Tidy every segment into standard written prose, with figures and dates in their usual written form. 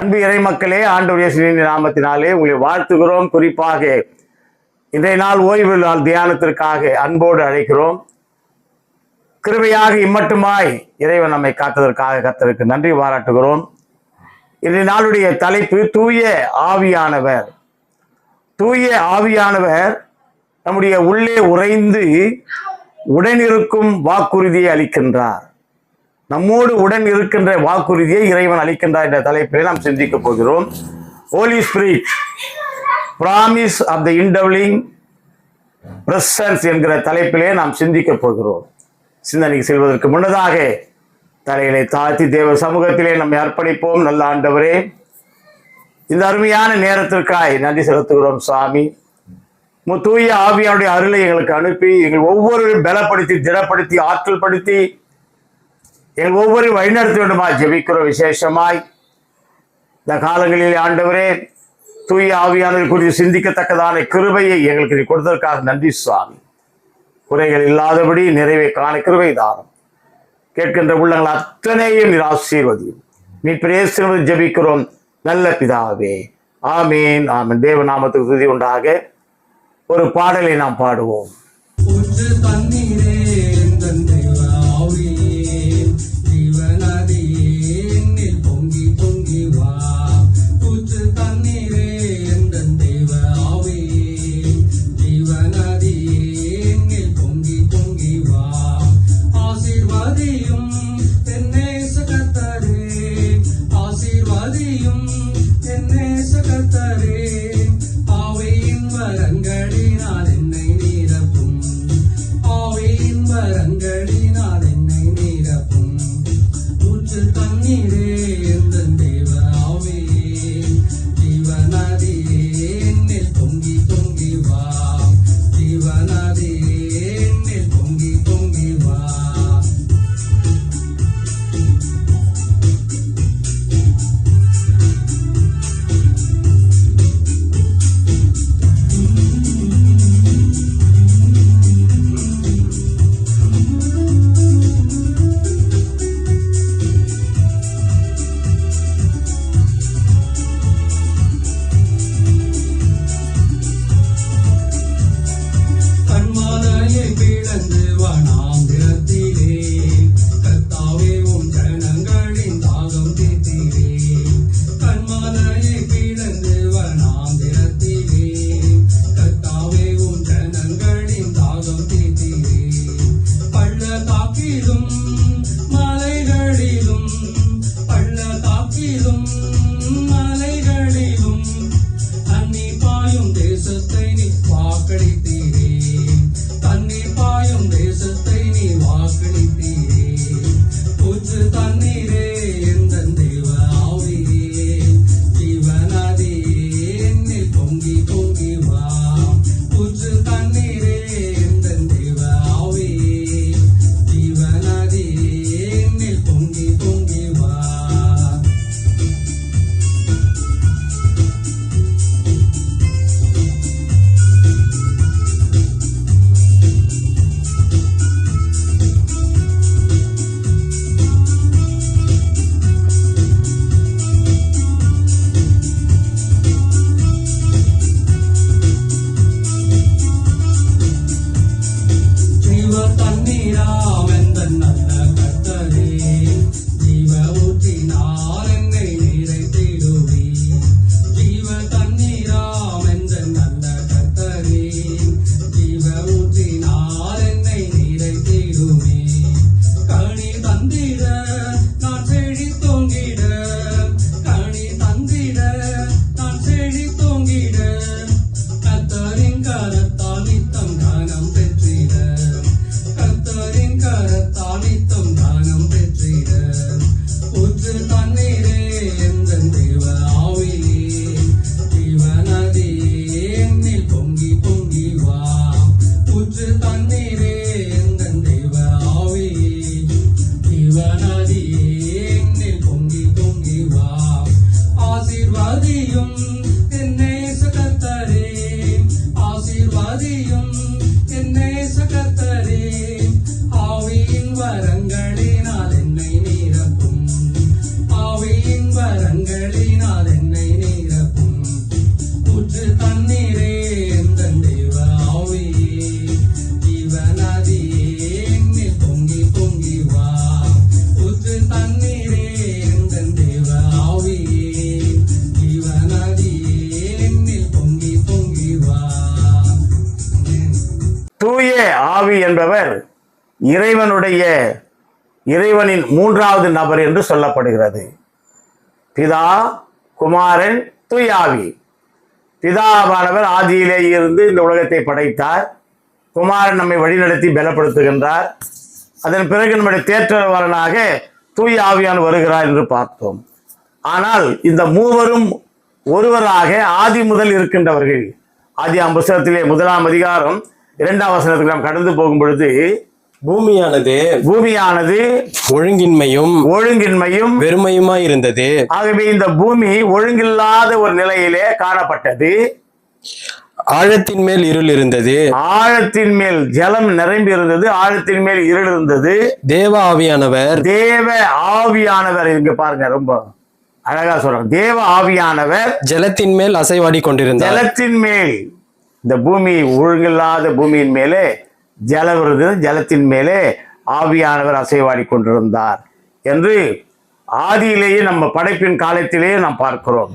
அன்பு இறை மக்களே, ஆண்டவர் இயேசுவின் நாமத்தினாலே உங்களை வாழ்த்துகிறோம். குறிப்பாக இன்றைய நாள் ஓய்வு நாள் தியானத்திற்காக அன்போடு அழைக்கிறோம். கிருபையாக இம்மட்டுமாய் இறைவன் நம்மை காத்ததற்காக கர்த்தருக்கு நன்றி பாராட்டுகிறோம். இன்றைய நாளுடைய தலைப்பு தூய ஆவியானவர். தூய ஆவியானவர் நம்முடைய உள்ளே உறைந்து உடனிருக்கும் வாக்குறுதியை அளிக்கின்றார். நம்மோடு உடன் இருக்கின்ற வாக்குறுதியை இறைவன் அளிக்கின்றார் என்ற தலைப்பிலே நாம் சிந்திக்க போகிறோம். Holy Spirit promise of the indwelling presence என்கிற தலைப்பிலே நாம் சிந்திக்க போகிறோம். சிந்தனைக்கு செல்வதற்கு முன்னதாக தலையிலே தாழ்த்தி தேவ சமூகத்திலே நம்மை அர்ப்பணிப்போம். நல்ல ஆண்டவரே, இந்த அருமையான நேரத்திற்காய் நன்றி செலுத்துகிறோம். சாமி, தூய ஆவியானுடைய அருளை எங்களுக்கு அனுப்பி எங்கள் ஒவ்வொருவரையும் பலப்படுத்தி, திடப்படுத்தி, ஆற்றல் படுத்தி எங்கள் ஒவ்வொருவரையும் வழிநடத்த வேண்டுமா ஜெபிக்கிறோம். விசேஷமாய் இந்த காலங்களிலே ஆண்டவரே, தூய ஆவியானவர் குறித்து சிந்திக்கத்தக்கதான கிருபையை எங்களுக்கு நீ கொடுத்ததற்காக நன்றி சுவாமி. குறைகள் இல்லாதபடி நிறைவை காண கிருபை தாரும். கேட்கின்ற உள்ளங்கள் அத்தனையும் நீர் ஆசீர்வதியும். நீ பிரேசனத்தை ஜெபிக்கிறோம் நல்ல பிதாவே. ஆமீன், ஆமீன். தேவ நாமத்துக்கு துதி உண்டாக. ஒரு பாடலை நாம் பாடுவோம். வரங்களினால் இறைவனின் மூன்றாவது நபர் என்று சொல்லப்படுகிறது. பிதா, குமாரன், தூய ஆவி. பிதாவானவர் ஆதியிலே இருந்து இந்த உலகத்தை படைத்தார். குமாரன் நம்மை வழிநடத்தி பலப்படுத்துகின்றார். அதன் பிறகு நம்முடைய தேற்றவாளனாக தூய ஆவியான் வருகிறார் என்று பார்த்தோம். ஆனால் இந்த மூவரும் ஒருவராக ஆதி முதல் இருக்கின்றவர்கள். ஆதியாம் புத்தகத்திலே 1ஆம் அதிகாரம் 2ஆம் வசனத்துக்கு நாம் கடந்து போகும் பொழுது, பூமியானது ஒழுங்கின்மையும் வெறுமையுமாய் இருந்தது. ஆகவே இந்த பூமி ஒழுங்கில்லாத ஒரு நிலையிலே காணப்பட்டது. ஆழத்தின் மேல் இருள் இருந்தது. ஆழத்தின் மேல் ஜலம் நிரம்பி இருந்தது. ஆழத்தின் மேல் இருள் இருந்தது. தேவ ஆவியானவர் இங்க பாருங்க, ரொம்ப அழகா சொல்றாங்க. தேவ ஆவியானவர் ஜலத்தின் மேல் அசைவாடி கொண்டிருந்தார். ஜலத்தின் மேல், இந்த பூமி ஒழுங்கில்லாத பூமியின் மேலே ஜலம் இருந்தது. ஜலத்தின் மேலே ஆவியானவர் அசைவாடி கொண்டிருந்தார் என்று ஆதியிலேயே நம்ம படைப்பின் காலத்திலேயே நாம் பார்க்கிறோம்.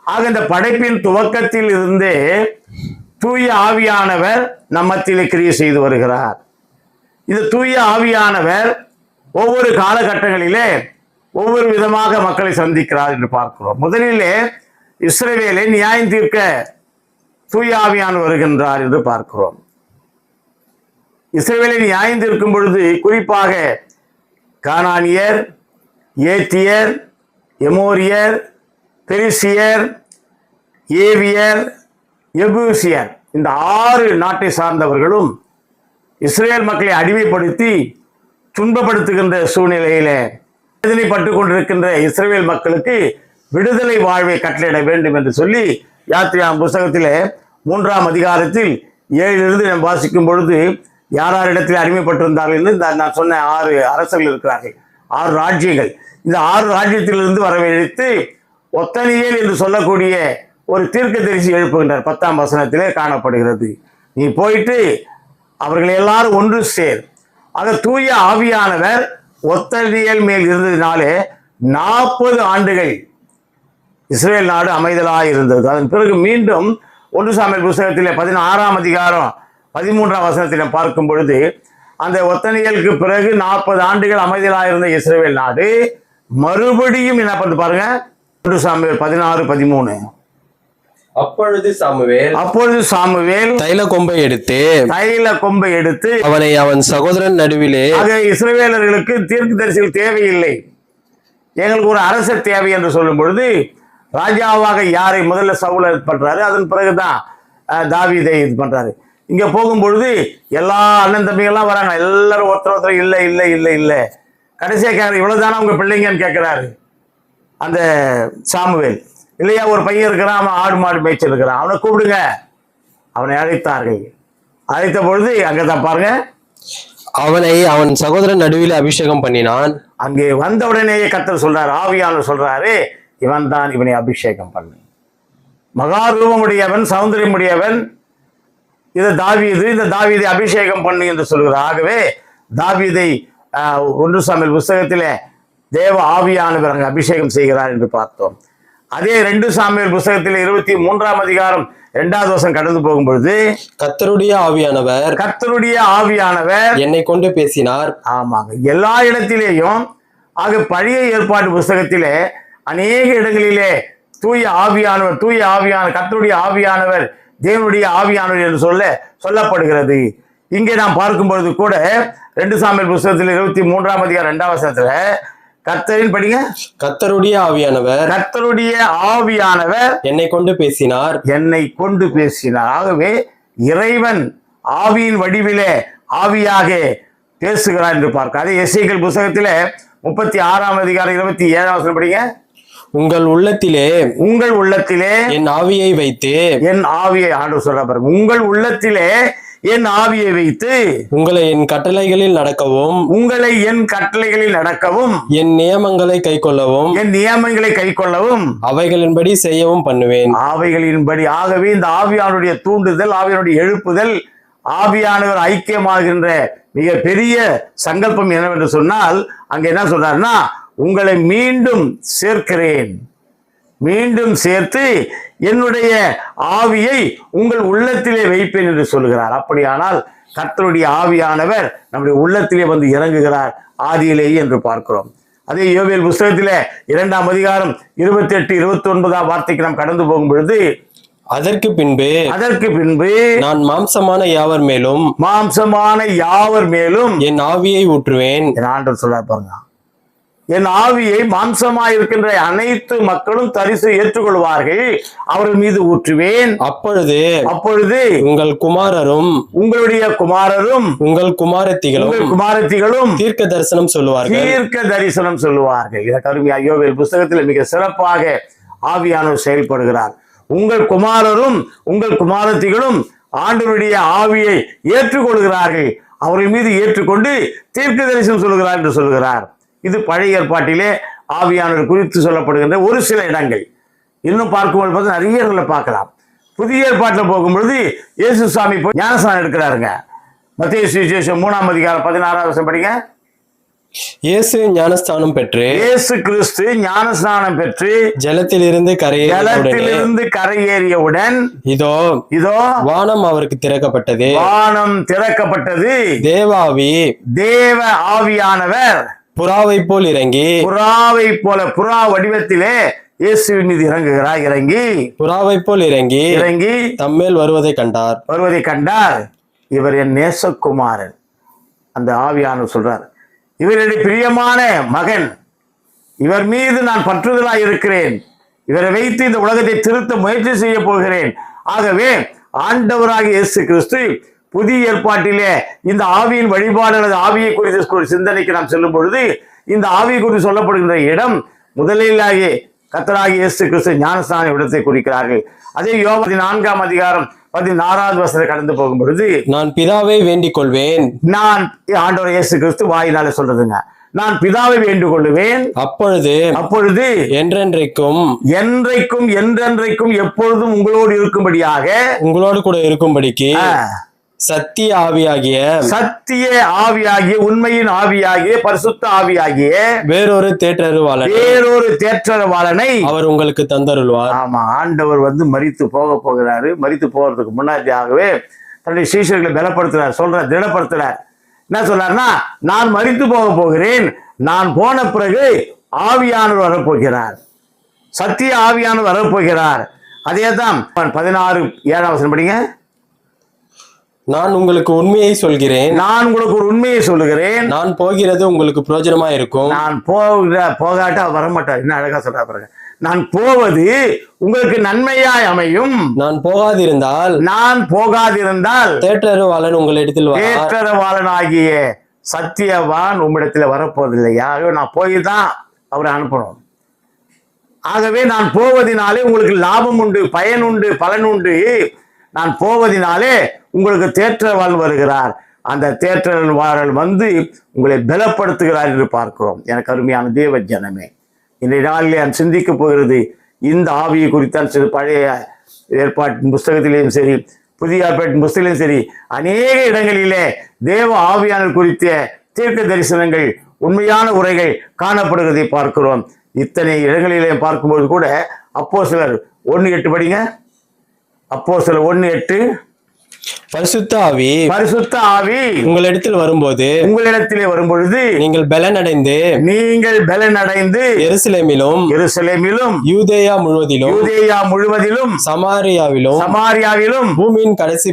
ஆக இந்த படைப்பின் துவக்கத்தில் இருந்தே தூய ஆவியானவர் நம்மத்திலே கிரியை செய்து வருகிறார். இந்த தூய ஆவியானவர் ஒவ்வொரு காலகட்டங்களிலே ஒவ்வொரு விதமாக மக்களை சந்திக்கிறார் என்று பார்க்கிறோம். முதலிலே இஸ்ரவேலை நியாயம் தீர்க்க தூய ஆவியானவர் வருகின்றார் என்று பார்க்கிறோம். இஸ்ரவேலை நியாயம் தீர்க்கும் பொழுது குறிப்பாக கானானியர், ஏத்தியர், எமோரியர், பெரிசியர், ஏவியர், எபூசியர், இந்த 6 நாட்டை சார்ந்தவர்களும் இஸ்ரேல் மக்களை அடிமைப்படுத்தி துன்பப்படுத்துகின்ற சூழ்நிலையில வேதனைப்பட்டு கொண்டிருக்கின்ற இஸ்ரேல் மக்களுக்கு விடுதலை வாழ்வை கட்டளையிட வேண்டும் என்று சொல்லி யாத்திராம் புஸ்தகத்திலே 3ஆம் அதிகாரத்தில் 7 நாம் வாசிக்கும் பொழுது யார் இடத்தில் அடிமைப்பட்டிருந்தார்கள் என்று நான் சொன்ன 6 அரசர்கள் இருக்கிறார்கள், 6 ராஜ்யங்கள். இந்த 6 ராஜ்யத்திலிருந்து வரவழைத்து ஒத்தனியேல் என்று சொல்லக்கூடிய ஒரு தீர்க்கதரிசி எழுப்புகின்றார். 10ஆம் வசனத்திலே காணப்படுகிறது. நீ போயிட்டு அவர்கள் எல்லாரும் ஒன்று சேர். ஆக தூய ஆவியானவர் ஒத்தனியேல் மேல் இருந்ததினாலே 40 ஆண்டுகள் இஸ்ரேல் நாடு அமைதலாக இருந்தது. அதன் பிறகு மீண்டும் 1 சாமுவேல் புத்தகத்திலே 16ஆம் அதிகாரம் 13ஆம் வசனத்திலே பார்க்கும் பொழுது அந்த ஒத்தனியலுக்கு பிறகு 40 ஆண்டுகள் அமைதலாக இருந்த இஸ்ரேல் நாடு மறுபடியும் என்ன பண்ணு பாருங்க, 1 சாமுவேல் 16:13. அப்பொழுது சாமுவேல் தைல கொம்பை எடுத்து அவனை அவன் சகோதரன் நடுவிலே. ஆக இஸ்ரவேலர்களுக்கு தீர்க்கதரிசிகள் தேவையில்லை, எங்களுக்கு ஒரு அரசர் தேவை என்று சொல்லும் பொழுது ராஜாவாக யாரை முதல்ல சவுலை பண்றாரு, அதன் பிறகுதான் தாவீதை இது பண்றாரு. இங்க போகும்பொழுது எல்லா அண்ணன் தம்பிகள்லாம் வராங்க, எல்லாரும் ஒருத்தர் இல்லை இல்லை இல்லை இல்லை. கடைசியா கேட்கறாரு, இவ்வளவுதானே உங்க பிள்ளைங்கன்னு கேட்கிறாரு அந்த சாமுவேல். இல்லையா, ஒரு பையன் இருக்கிறான், அவன் ஆடு மாடு மேய்ச்சல் இருக்கிறான், அவனை கூப்பிடுங்க. அவனை அழைத்தார்கள். அழைத்த பொழுது அங்கதான் பாருங்க, அவனை அவன் சகோதரன் நடுவில் அபிஷேகம் பண்ணினான். அங்கே வந்த உடனேயே கர்த்தர் சொல்றாரு, ஆவியானவர் சொல்றாரு, இவன் தான் இவனை அபிஷேகம் பண்ணு. மகாரூபமுடையவன், சௌந்தரியமுடையவன், இது தாவீது, இந்த தாவீதை அபிஷேகம் பண்ணு என்று சொல்கிறார். ஆகவே தாவீதை 1 சாமுவேல் புஸ்தகத்திலே தேவ ஆவியானவர் அங்கு அபிஷேகம் செய்கிறார் என்று பார்த்தோம். அதே 2 சாமுவேல் புஸ்தகத்தில் 23ஆம் அதிகாரம் 2வது வசனம் கடந்து போகும் பொழுது கர்த்தருடைய ஆவியானவர் என்னை கொண்டு பேசினார். ஆமாங்க, எல்லா இடத்திலேயும். ஆக பழைய ஏற்பாட்டு புஸ்தகத்திலே அநேக இடங்களிலே தூய ஆவியானவர் கர்த்தருடைய ஆவியானவர், தேவனுடைய ஆவியானவர் என்று சொல்லப்படுகிறது. இங்கே நாம் பார்க்கும் பொழுது கூட 2 சாமுவேல் புஸ்தகத்தில் 23ஆம் அதிகாரம் 2வது வசனத்துல கர்த்தரின் படிங்க, கர்த்தருடைய ஆவியானவர் என்னை கொண்டு பேசினார். ஆகவே இறைவன் ஆவியின் வடிவிலே ஆவியாக பேசுகிறார் என்று பார்க்க. அதே எசேக்கியேல் புத்தகத்திலே 36ஆம் அதிகாரம் 27ஆம் வசனம் படிங்க. உங்கள் உள்ளத்திலே என் ஆவியை வைத்து, ஆண்டவர் சொல்ற பாருங்க, உங்கள் உள்ளத்திலே என் ஆவியை வைத்து உங்களை என் கட்டளைகளில் நடக்கவும் என் நியமங்களை கைக்கொள்ளவும் அவைகளின்படி செய்யவும் பண்ணுவேன். ஆகவே இந்த ஆவியானுடைய தூண்டுதல், ஆவியானுடைய எழுப்புதல், ஆவியானவர் ஐக்கியமாகின்ற மிக பெரிய சங்கல்பம் என்னவென்று சொன்னால், அங்க என்ன சொல்றாருன்னா, உங்களை மீண்டும் சேர்த்து என்னுடைய ஆவியை உங்கள் உள்ளத்திலே வைப்பேன் என்று சொல்கிறார். அப்படியானால் கர்த்தருடைய ஆவியானவர் நம்முடைய உள்ளத்திலே வந்து இறங்குகிறார் ஆதியிலேயே என்று பார்க்கிறோம். அதே யோவேல் புஸ்தகத்திலே 2ஆம் அதிகாரம் 28, 29 வார்த்தைக்கு நாம் கடந்து போகும் பொழுது, அதற்கு பின்பு நான் மாம்சமான யாவர் மேலும் என் ஆவியை ஊற்றுவேன். என் ஆண்டவர் சொல்ல பாருங்க, என் ஆவியை மாம்சமாய் இருக்கின்ற அனைத்து மக்களும் தரிசு ஏற்றுக்கொள்வார்கள், அவர்கள் மீது ஊற்றுவேன். அப்பொழுது உங்களுடைய குமாரரும் உங்கள் குமாரத்திகளும் தீர்க்க தரிசனம் சொல்லுவார்கள். இதற்கு அருமையா யோவேல் புஸ்தகத்தில் மிக சிறப்பாக ஆவியானவர் செயல்படுகிறார். உங்கள் குமாரரும் உங்கள் குமாரத்திகளும் ஆண்டவருடைய ஆவியை ஏற்றுக்கொள்கிறார்கள், அவர்கள் மீது ஏற்றுக்கொண்டு தீர்க்க தரிசனம் சொல்லுகிறார் என்று சொல்லுகிறார். இது பழைய ஏற்பாட்டிலே ஆவியானவர் குறித்து சொல்லப்படுகின்ற ஒரு சில இடங்கள். இன்னும் பார்க்கும்போது பார்த்து நிறைய இடங்களை பார்க்கலாம். புதிய ஏற்பாட்டில் போகும்பொழுது இயேசு சாமி போய் ஞானஸ்நானம் எடுக்கிறாருங்க. மத்தேயு சுவிசேஷம் 3ஆம் அதிகாரம் 16ஆம் வசனம் படிங்க. இயேசு கிறிஸ்து ஞானஸ்நானம் பெற்று ஜலத்திலிருந்து கரையேறியவுடன் இதோ வானம் அவருக்கு திறக்கப்பட்டது. தேவ ஆவியானவர் புறா வடிவத்திலே இயேசுவின் மீது இறங்கி புறாவை போல் இறங்கி தம்மேல் வருவதை கண்டார். இவர் என் நேசகுமாரன். அந்த ஆவியானவர் சொல்றார், இவருடைய பிரியமான மகன், இவர் மீது நான் பற்றுதலாய் இருக்கிறேன், இவரை வைத்து இந்த உலகத்தை திருத்த முயற்சி செய்ய போகிறேன். ஆகவே ஆண்டவராகிய இயேசு கிறிஸ்து புதிய ஏற்பாட்டிலே இந்த ஆவியின் வழிபாடு அல்லது ஆவியை குறித்த ஒரு சிந்தனைக்கு நாம் செல்லும் பொழுது இந்த ஆவியை குறித்து சொல்லப்படுகின்ற இடம் முதலிலாகிய கர்த்தராகிய இயேசு கிறிஸ்து ஞானஸ்நான இடத்தை குறிக்கிறார்கள். அதே யோவான் 4ஆம் அதிகாரம் 16வது வசனத்தை கடந்து போகும் பொழுது, நான் பிதாவை வேண்டிக் கொள்வேன். நான் ஆண்டவர் இயேசு கிறிஸ்து வாயினால சொல்றதுங்க, நான் பிதாவை வேண்டிக் கொள்ளுவேன், அப்பொழுது என்றென்றைக்கும் எப்பொழுதும் உங்களோடு கூட இருக்கும்படிக்கு சத்திய ஆவியாகிய உண்மையின் ஆவியாகிய பரிசுத்த ஆவியாகிய வேறொரு தேற்றரவாளனை அவர் உங்களுக்கு தந்தருள்வார். ஆமா, ஆண்டவர் வந்து மரித்து போகிறாரு. மரித்து போறதுக்கு முன்னாடியாகவே தன்னுடைய சீஷர்களை திடப்படுத்துறார். என்ன சொல்றாருன்னா, நான் மரித்து போகிறேன், நான் போன பிறகு ஆவியானவர் வரப்போகிறார், சத்திய ஆவியானவர் வரப்போகிறார். அதேதான் 16:7 வசனம் படிங்க. நான் உங்களுக்கு உண்மையை சொல்கிறேன், நான் போகிறது உங்களுக்கு பிரயோஜனமா இருக்கும். நான் போகாட்டா வரமாட்டார். என்ன அழகா சொல்றா பாருங்க, நான் போவது உங்களுக்கு நன்மையாய் அமையும். நான் போகாதிருந்தால் தேற்றரவாளன் உங்களிடத்தில் தேற்றரவாளனாகிய சத்தியவான் உம்மிடத்தில் வரப்போவதில்லை. ஆகவே நான் போய் தான் அவரை அனுப்பணும். ஆகவே நான் போவதினாலே உங்களுக்கு லாபம் உண்டு, பயன் உண்டு, பலன் உண்டு. நான் போவதினாலே உங்களுக்கு தேற்றவாள் வருகிறார். அந்த தேற்றவாளர் வந்து உங்களை பலப்படுத்துகிறார் என்று பார்க்கிறோம். எனக்கு அருமையான தேவ ஜனமே, இன்றைய நாளிலே நான் சிந்திக்க போகிறது இந்த ஆவியை குறித்தான். பழைய ஏற்பாட்டின் புஸ்தகத்திலேயும் சரி, புதிய ஏற்பாட்டின் புஸ்தகத்திலும் சரி, அநேக இடங்களிலே தேவ ஆவியானவர் குறித்த தீர்க்க தரிசனங்கள், உண்மையான உரைகள் காணப்படுவதை பார்க்கிறோம். இத்தனை இடங்களிலே பார்க்கும்போது கூட அப்போஸ்தலர் 1:8 படிங்க. அப்போஸ்தலர் 1:8, பரிசுத்த ஆவி உங்களிடத்திலே வரும்பொழுது நீங்கள் பலனடைந்து எருசலேமிலும் யூதேயா முழுவதிலும் சமாரியாவிலும் பூமியின் கடைசி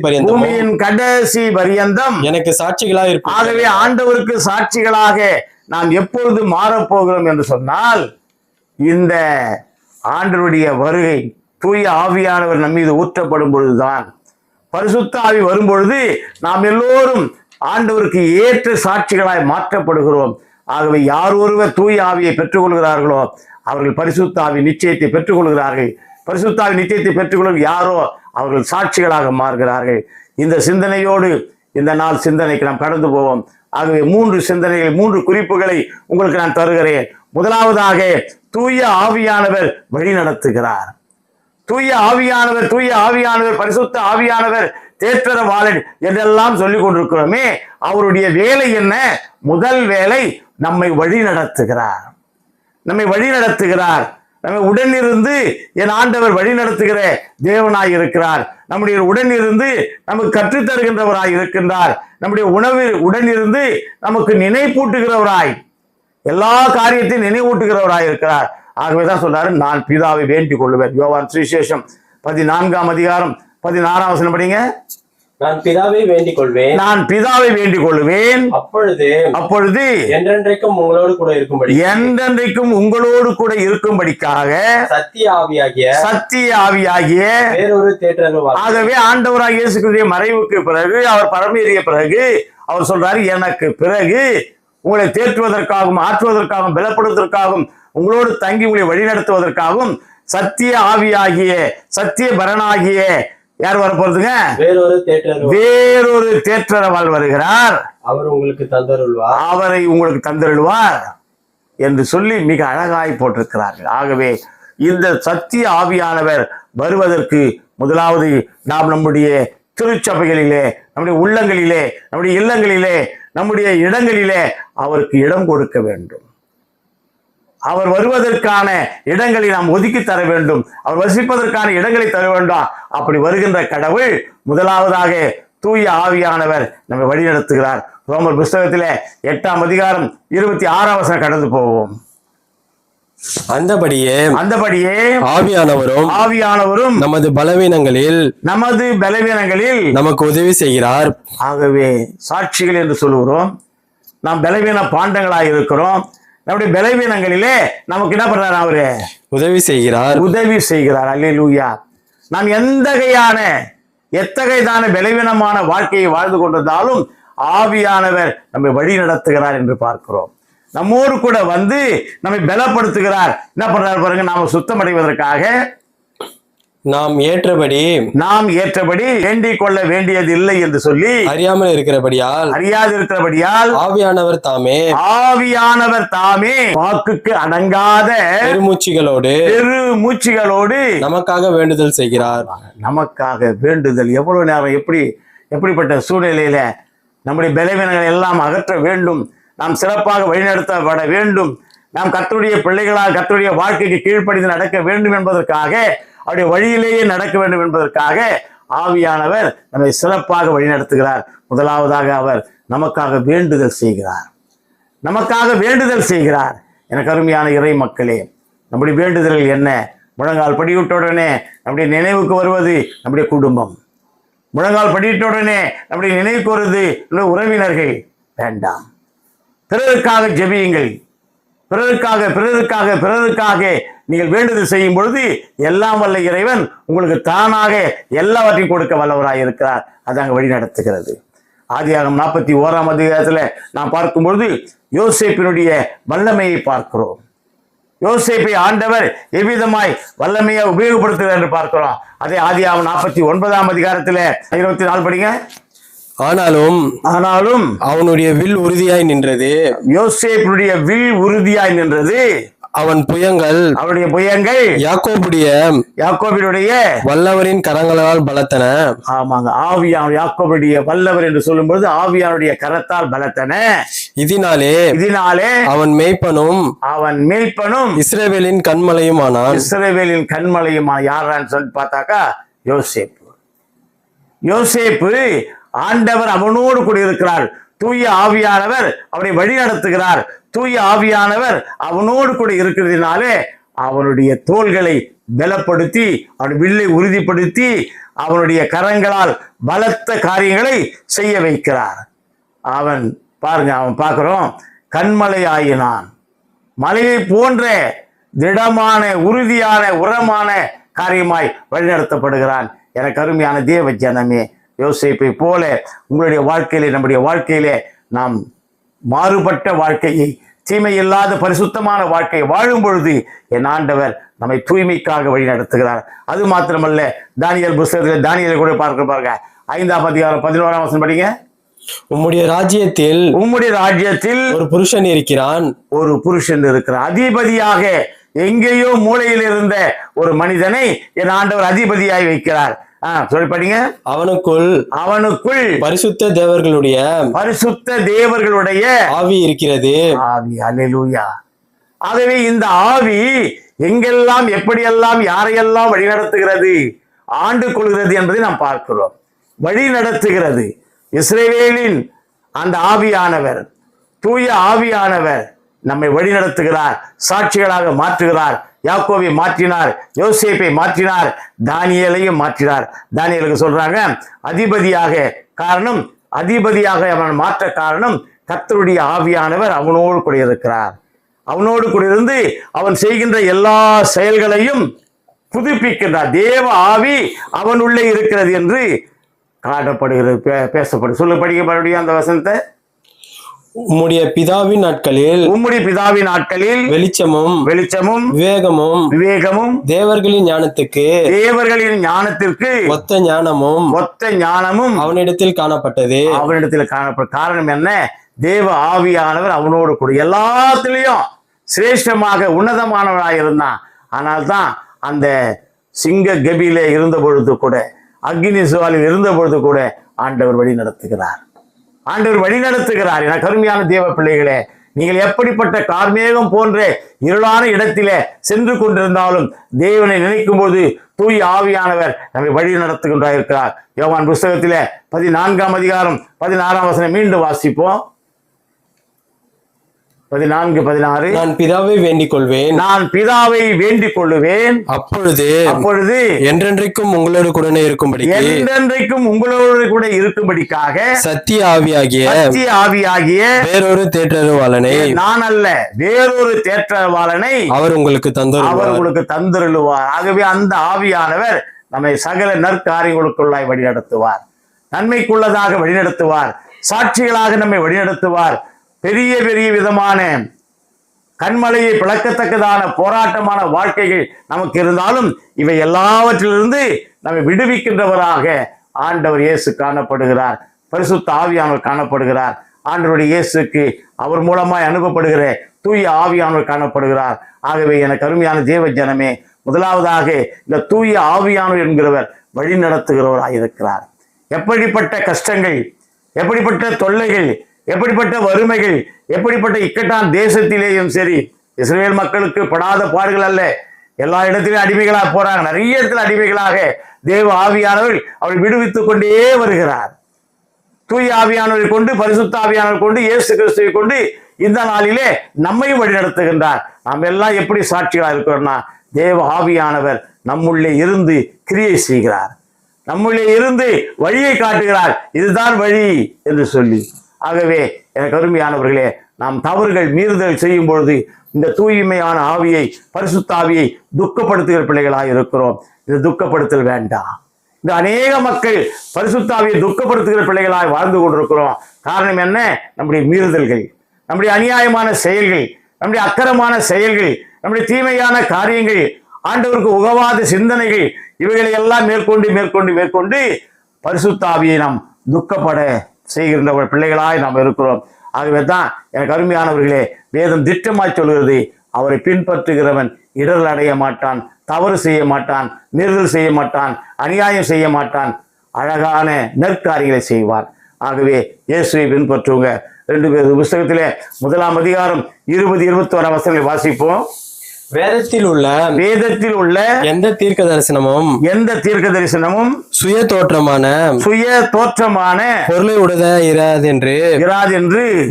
பரியந்தம் எனக்கு சாட்சிகளாக இருப்பீர்கள். ஆகவே ஆண்டவருக்கு சாட்சிகளாக நாம் எப்பொழுது மாறப்போகிறோம் என்று சொன்னால், இந்த ஆண்டவருடைய வருகை தூய ஆவியானவர் நம் மீது ஊற்றப்படும் பொழுதுதான். பரிசுத்த ஆவி வரும்பொழுது நாம் எல்லோரும் ஆண்டவருக்கு ஏற்ற சாட்சிகளாய் மாற்றப்படுகிறோம். ஆகவே யார் ஒருவர் தூய ஆவியை பெற்றுக்கொள்கிறார்களோ அவர்கள் பரிசுத்த ஆவி நிச்சயத்தை பெற்றுக்கொள்கிறார்கள். பரிசுத்த ஆவி நிச்சயத்தை பெற்றுக்கொள்ளும் யாரோ அவர்கள் சாட்சிகளாக மாறுகிறார்கள். இந்த சிந்தனையோடு இந்த நாள் சிந்தனைக்கு நாம் கடந்து போவோம். ஆகவே 3 சிந்தனைகள், 3 குறிப்புகளை உங்களுக்கு நான் தருகிறேன். முதலாவதாக, தூய ஆவியானவர் வழி நடத்துகிறார். தூய ஆவியானவர் பரிசுத்த ஆவியானவர் தேற்றரவாளன் என்றெல்லாம் சொல்லிக் கொண்டிருக்கிறோமே, அவருடைய வேலை என்ன? முதல் வேலை, நம்மை வழி நடத்துகிறார். நம்ம உடனிருந்து என் ஆண்டவர் வழி நடத்துகிற தேவனாய் இருக்கிறார். நம்முடைய உடனிருந்து நமக்கு கற்றுத்தருகின்றவராய் இருக்கின்றார். நம்முடைய உடனிருந்து நமக்கு நினைப்பூட்டுகிறவராய், எல்லா காரியத்தையும் நினைவூட்டுகிறவராய் இருக்கிறார். ஆகவேதான் சொல்றாரு, நான் பிதாவை வேண்டிக் கொள்ளுவேன். யோவான் சுவிசேஷம் 14ஆம் அதிகாரம் 16ஆம் வசனம் படிங்க. நான் பிதாவை வேண்டிக் கொள்வேன், நான் பிதாவை வேண்டிக் கொள்வேன், அப்பொழுது என்றென்றைக்கும் உங்களோடு கூட இருக்கும்படி, என்றென்றைக்கும் உங்களோடு கூட இருக்கும்படிக்காக சத்திய ஆவியாகிய வேறொரு தேற்றர். ஆகவே ஆண்டவராகிய இயேசு கிறிஸ்துவின் மறைவுக்கு பிறகு, அவர் பரமேறிய பிறகு அவர் சொல்றாரு, எனக்கு பிறகு உங்களை தேற்றுவதற்காகவும் ஆற்றுவதற்காகவும் பலப்படுவதற்காகவும் உங்களோடு தங்கி உங்களை வழிநடத்துவதற்காகவும் சத்திய ஆவியாகிய சத்திய பரனாகிய யார் வரப்போறதுங்க? வேறொரு தேற்றரவால் வருகிறார், அவர் உங்களுக்கு தந்தருள்வார், அவரை உங்களுக்கு தந்தருள்வார் என்று சொல்லி மிக அழகாய் போட்டிருக்கிறார்கள். ஆகவே இந்த சத்திய ஆவியானவர் வருவதற்கு முதலாவது நாம் நம்முடைய திருச்சபைகளிலே, நம்முடைய உள்ளங்களிலே, நம்முடைய இல்லங்களிலே, நம்முடைய இடங்களிலே அவருக்கு இடம் கொடுக்க வேண்டும். அவர் வருவதற்கான இடங்களை நாம் ஒதுக்கி தர வேண்டும். அவர் வசிப்பதற்கான இடங்களை தர வேண்டும். அப்படி வருகின்ற கடவுள் முதலாவதாக தூய ஆவியானவர் நம்மை வழிநடத்துகிறார். ரோமர் புஸ்தகத்திலே 8ஆம் அதிகாரம் 26ஆம் வசனம் கடந்து போவோம். அந்தபடியே ஆவியானவரும் நமது பலவீனங்களில் நமக்கு உதவி செய்கிறார். ஆகவே சாட்சிகள் என்று சொல்லுகிறோம். நாம் பலவீன பாண்டங்களாய் இருக்கிறோம். நம்முடைய பலவீனங்களிலே நமக்கு என்ன பண்றாரு? அவரு உதவி செய்கிறார். அல்லேலூயா. நாம் எத்தகையதான பலவீனமான வாழ்க்கையை வாழ்ந்து கொண்டிருந்தாலும் ஆவியானவர் நம்மை வழி நடத்துகிறார் என்று பார்க்கிறோம். நம்மோடு கூட வந்து நம்மை பலப்படுத்துகிறார். என்ன பண்றாரு பாருங்க, நாம சுத்தமடைவதற்காக நாம் ஏற்றபடி வேண்டிக் கொள்ள வேண்டியது இல்லை என்று சொல்லி அறியாது இருக்கிறபடியால் ஆவியானவர் தாமே வாக்குக்கு அடங்காத பெருமூச்சிகளோடு நமக்காக வேண்டுதல் செய்கிறார். நமக்காக வேண்டுதல் எவ்வளவு நேரம், எப்படிப்பட்ட சூழ்நிலையில நம்முடைய பலவீனங்களை எல்லாம் அகற்ற வேண்டும், நாம் சிறப்பாக வழிநடத்தப்பட வேண்டும், நாம் கர்த்தருடைய பிள்ளைகளாக கர்த்தருடைய வாழ்க்கைக்கு கீழ்ப்படிந்து நடக்க வேண்டும் என்பதற்காக, அவருடைய வழியிலேயே நடக்க வேண்டும் என்பதற்காக ஆவியானவர் நம்மை சிறப்பாக வழிநடத்துகிறார். முதலாவதாக அவர் நமக்காக வேண்டுதல் செய்கிறார். எனக்கு அருமையான இறை மக்களே, நம்முடைய வேண்டுதல்கள் என்ன? முழங்கால் படியிட்டவுடனே நம்முடைய நினைவுக்கு வருவது நம்முடைய குடும்பம். முழங்கால் படியிட்டவுடனே நம்முடைய நினைவுக்கு வருவது நம்முடைய உறவினர்கள். வேண்டாம். பிறருக்காக ஜெபியுங்கள். பிறருக்காக நீங்கள் வேண்டுதல் செய்யும் பொழுது எல்லாம் வல்ல இறைவன் உங்களுக்கு தானாக எல்லாவற்றையும் கொடுக்க வல்லவராய் இருக்கிறார். அது அங்கே வழி நடத்துகிறது. ஆதியாகமம் 41ஆம் அதிகாரத்தில் நாம் பார்க்கும் பொழுது யோசேப்பினுடைய வல்லமையை பார்க்கிறோம். யோசேப்பை ஆண்டவர் எவ்விதமாய் வல்லமையை உபயோகப்படுத்துகிறார் என்று பார்க்கிறோம். அதே ஆதியாகமம் 49ஆம் அதிகாரத்தில் 24 படிங்க. ஆனாலும் அவனுடைய வில் உறுதியாய் நின்றது. யோசேப்புடைய வில் உறுதியாய் நின்றது. அவனுடைய புயங்கள் யாக்கோபினுடைய வல்லவரின் கரங்களால் பலத்தன. ஆமாங்க, ஆவியான யாக்கோபுடைய வல்லவர் என்று சொல்லும்போது ஆவியானுடைய கரத்தால் பலத்தன. இதனாலே அவன் மேய்ப்பனும் இஸ்ரவேலின் கண்மலையுமானான். யாரான்னு சொல்லி பார்த்தாக்கா யோசேப்பு ஆண்டவர் அவனோடு கூட இருக்கிறார். தூய ஆவியானவர் அவனை வழி நடத்துகிறார். தூய ஆவியானவர் அவனோடு கூட இருக்கிறதுனாலே அவனுடைய தோள்களை பலப்படுத்தி, அவன் வில்லை உறுதிப்படுத்தி, அவனுடைய கரங்களால் பலத்த காரியங்களை செய்ய வைக்கிறார். அவன் பார்க்கிறோம், கண்மலை ஆயினான். மலையை போன்ற திடமான உறுதியான உரமான காரியமாய் வழிநடத்தப்படுகிறான். எனக்கு அருமையான தேவ ஜனமே, யோசேப்பை போல உங்களுடைய வாழ்க்கையிலே, நம்முடைய வாழ்க்கையிலே நாம் மாறுபட்ட வாழ்க்கையை, தீமை இல்லாத பரிசுத்தமான வாழ்க்கையை வாழும் பொழுது என் ஆண்டவர் நம்மை தூய்மைக்காக வழி நடத்துகிறார். அது மாத்திரமல்ல, தானியேல் புத்தகத்தில் தானியேல் கூட பாருங்க 5ஆம் அதிகாரம் 11ஆம் வசனம் படிங்க. உம்முடைய ராஜ்யத்தில் ஒரு புருஷன் இருக்கிறான். அதிபதியாக எங்கேயோ மூலையில் இருந்த ஒரு மனிதனை என் ஆண்டவர் அதிபதியாய் வைக்கிறார். சொல்லி படிங்க. அவனுக்குள் பரிசுத்த தேவர்களுடைய ஆவி இருக்கிறது. ஆவி. அல்லேலூயா. ஆகவே இந்த ஆவி எங்கெல்லாம் எப்படியெல்லாம் யாரையெல்லாம் வழிநடத்துகிறது, ஆண்டு கொள்கிறது என்பதை நாம் பார்க்கிறோம். வழி நடத்துகிறது இஸ்ரவேலின் அந்த ஆவியானவர், தூய ஆவியானவர் நம்மை வழி நடத்துகிறார், சாட்சிகளாக மாற்றுகிறார். யாக்கோவை மாற்றினார், யோசேப்பை மாற்றினார், தானியேலையும் மாற்றினார். தானியேலுக்கு சொல்றாங்க அதிபதியாக, காரணம் அதிபதியாக அவன் மாற்ற காரணம் கர்த்தருடைய ஆவியானவர் அவனோடு கூட இருக்கிறார். அவனோடு கூட இருந்து அவன் செய்கின்ற எல்லா செயல்களையும் புதுப்பிக்கின்றார். தேவ ஆவி அவனுள்ளே இருக்கிறது என்று காட்டப்படுகிறது, பேசப்படும். சொல்லு, படிக்க மறுபடியும் அந்த வசனத்தை. உம்முடைய பிதாவின் நாட்களில் வெளிச்சமும் விவேகமும் தேவர்களின் ஞானத்திற்கு ஒத்த ஞானமும் அவனிடத்தில் காணப்பட்டது. காரணம் என்ன? தேவ ஆவியானவர் அவனோடு கூட எல்லாத்திலையும் சிரேஷ்டமாக உன்னதமானவராக இருந்தான். ஆனால்தான் அந்த சிங்க கபிலே இருந்த பொழுது கூட, அக்னி சுவாலில் இருந்த பொழுது கூட ஆண்டவர் வழி நடத்துகிறார். என கருமையான தேவ பிள்ளைகளே, நீங்கள் எப்படிப்பட்ட கார்மேகம் போன்ற இருளான இடத்திலே சென்று கொண்டிருந்தாலும் தேவனை நினைக்கும் போது தூய் ஆவியானவர் நம்மை வழி நடத்துகின்றார் இருக்கிறார். யோவான் புஸ்தகத்திலே 14ஆம் அதிகாரம் 16ஆம் வசனம் மீண்டும் வாசிப்போம். 14:16. நான் பிதாவை வேண்டிக் கொள்வேன், அப்பொழுது என்றென்றைக்கும் உங்களோடு கூட இருக்கும்படிக்காக சத்திய ஆவியாகிய வேறொரு தேற்றரவாளனை, நான் அல்ல வேறொரு தேற்றரவாளனை அவர் உங்களுக்கு தந்தருளுவார். ஆகவே அந்த ஆவியானவர் நம்மை சகல நற்காரியங்களுக்குள்ளாய் வழிநடத்துவார், நன்மைக்குள்ளதாக வழிநடத்துவார், சாட்சிகளாக நம்மை வழிநடத்துவார். பெரிய பெரிய விதமான கண்மலையை பிளக்கத்தக்கதான போராட்டமான வாழ்க்கைகள் நமக்கு இருந்தாலும் இவை எல்லாவற்றிலிருந்து நம்மை விடுவிக்கின்றவராக ஆண்டவர் இயேசு காணப்படுகிறார். பரிசுத்த ஆவியானவர் காணப்படுகிறார். ஆண்டவருடைய இயேசுக்கு அவர் மூலமாய் அனுப்பப்படுகிற தூய ஆவியானவர் காணப்படுகிறார். ஆகவே எனக்கு அருமையான தேவ ஜனமே, முதலாவதாக இந்த தூய ஆவியானவர் என்கிறவர் வழி நடத்துகிறவராக இருக்கிறார். எப்படிப்பட்ட கஷ்டங்கள், எப்படிப்பட்ட தொல்லைகள், எப்படிப்பட்ட வறுமைகள், எப்படிப்பட்ட இக்கட்டான் தேசத்திலேயும் சரி, இஸ்ரவேல் மக்களுக்கு படாத பாடுகள் அல்ல. எல்லா இடத்திலும் அடிமைகளாக போறாங்க. நிறைய இடத்துல அடிமைகளாக தேவ ஆவியானவர் அவரை விடுவித்துக் கொண்டே வருகிறார். தூய ஆவியானவரை கொண்டு, பரிசுத்த ஆவியானவர் கொண்டு, இயேசு கிறிஸ்துவை கொண்டு இந்த நாளிலே நம்மையும் வழி நடத்துகின்றார். நாம் எல்லாம் எப்படி சாட்சிகளாக இருக்கிறோம்னா, தேவ ஆவியானவர் நம்முள்ளே இருந்து கிரியை செய்கிறார், நம்முள்ளே இருந்து வழியை காட்டுகிறார். இதுதான் வழி என்று சொல்லி. ஆகவே எனக்கு அருமையானவர்களே, நாம் தவறுகள் மீறுதல் செய்யும் பொழுது இந்த தூய்மையான ஆவியை, பரிசுத்த ஆவியை துக்கப்படுத்துகிற பிள்ளைகளாக இருக்கிறோம். இது துக்கப்படுத்தல் வேண்டாம். இந்த அநேக மக்கள் பரிசுத்த ஆவியை துக்கப்படுத்துகிற பிள்ளைகளாக வாழ்ந்து கொண்டிருக்கிறோம். காரணம் என்ன? நம்முடைய மீறுதல்கள், நம்முடைய அநியாயமான செயல்கள், நம்முடைய அக்கிரமான செயல்கள், நம்முடைய தீமையான காரியங்கள், ஆண்டவருக்கு உகவாத சிந்தனைகள், இவைகளை எல்லாம் மேற்கொண்டு பரிசுத்த ஆவியை நாம் துக்கப்பட செய்கின்ற பிள்ளைகளாய் நாம் இருக்கிறோம். ஆகவே தான் எனக்கு அருமையானவர்களே, வேதம் திட்டமாய் சொல்கிறது, அவரை பின்பற்றுகிறவன் இடர்கள் அடைய மாட்டான், தவறு செய்ய மாட்டான், மீறுதல் செய்ய மாட்டான், அநியாயம் செய்ய மாட்டான், அழகான நற்காரியங்களை செய்வான். ஆகவே இயேசுவை பின்பற்றுவங்க. 2 புஸ்தகத்திலே 1ஆம் அதிகாரம் 20-21 வசனங்களை வாசிப்போம். வேதத்தில் உள்ள எந்த தீர்க்க தரிசனமும் சுய தோற்றமான பொருளை உடையதா இராதென்று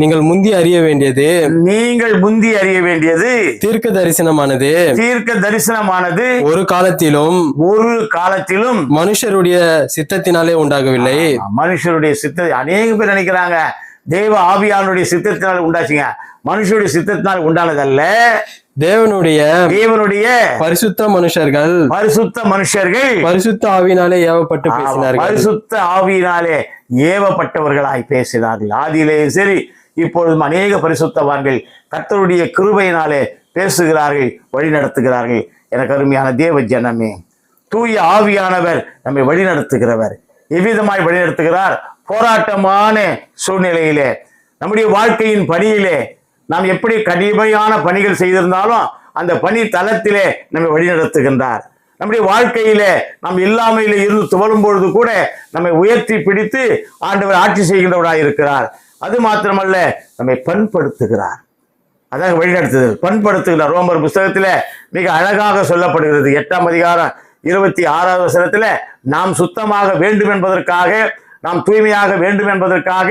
நீங்கள் முந்தி அறிய வேண்டியது தீர்க்க தரிசனமானது ஒரு காலத்திலும் மனுஷருடைய சித்தத்தினாலே உண்டாகவில்லை. மனுஷருடைய சித்த அநேக பேர் நினைக்கிறாங்க தேவ ஆவியானுடைய சித்தத்தினால் உண்டாச்சுங்க. மனுஷருடைய சித்தத்தினால் உண்டானதல்ல. தேவனுடைய பரிசுத்த மனுஷர்கள் பரிசுத்த ஆவியினாலே ஏவப்பட்டு பேசினார்கள். பரிசுத்த ஆவியினாலே ஏவப்பட்டவர்களாய் பேசினார்கள். ஆதியிலேயும் சரி, இப்பொழுதும் அநேக பரிசுத்தவான்கள் கர்த்தருடைய கிருபையினாலே பேசுகிறார்கள், வழி நடத்துகிறார்கள். எனக்கு அருமையான தேவ ஜனமே, தூய ஆவியானவர் நம்மை வழி நடத்துகிறவர். எவ்விதமாய் வழி நடத்துகிறார்? போராட்டமான சூழ்நிலையிலே, நம்முடைய வாழ்க்கையின் பணியிலே, நாம் எப்படி கடிமையான பணிகள் செய்திருந்தாலும் அந்த பணி தளத்திலே நம்மை வழிநடத்துகின்றார். நம்முடைய வாழ்க்கையிலே நாம் இல்லாமையிலே இருந்து துவளும் பொழுது கூட நம்மை உயர்த்தி பிடித்து ஆண்டவர் ஆட்சி செய்கின்றவராக இருக்கிறார். அது மாத்திரமல்ல, நம்மை பண்படுத்துகிறார். அதாக வழிநடத்துதல், பண்படுத்துகிறார். ரோமர் புஸ்தகத்தில் மிக அழகாக சொல்லப்படுகிறது. 8ஆம் அதிகாரம் 26வது வசனத்தில் நாம் சுத்தமாக வேண்டும் என்பதற்காக, நாம் தூய்மையாக வேண்டும் என்பதற்காக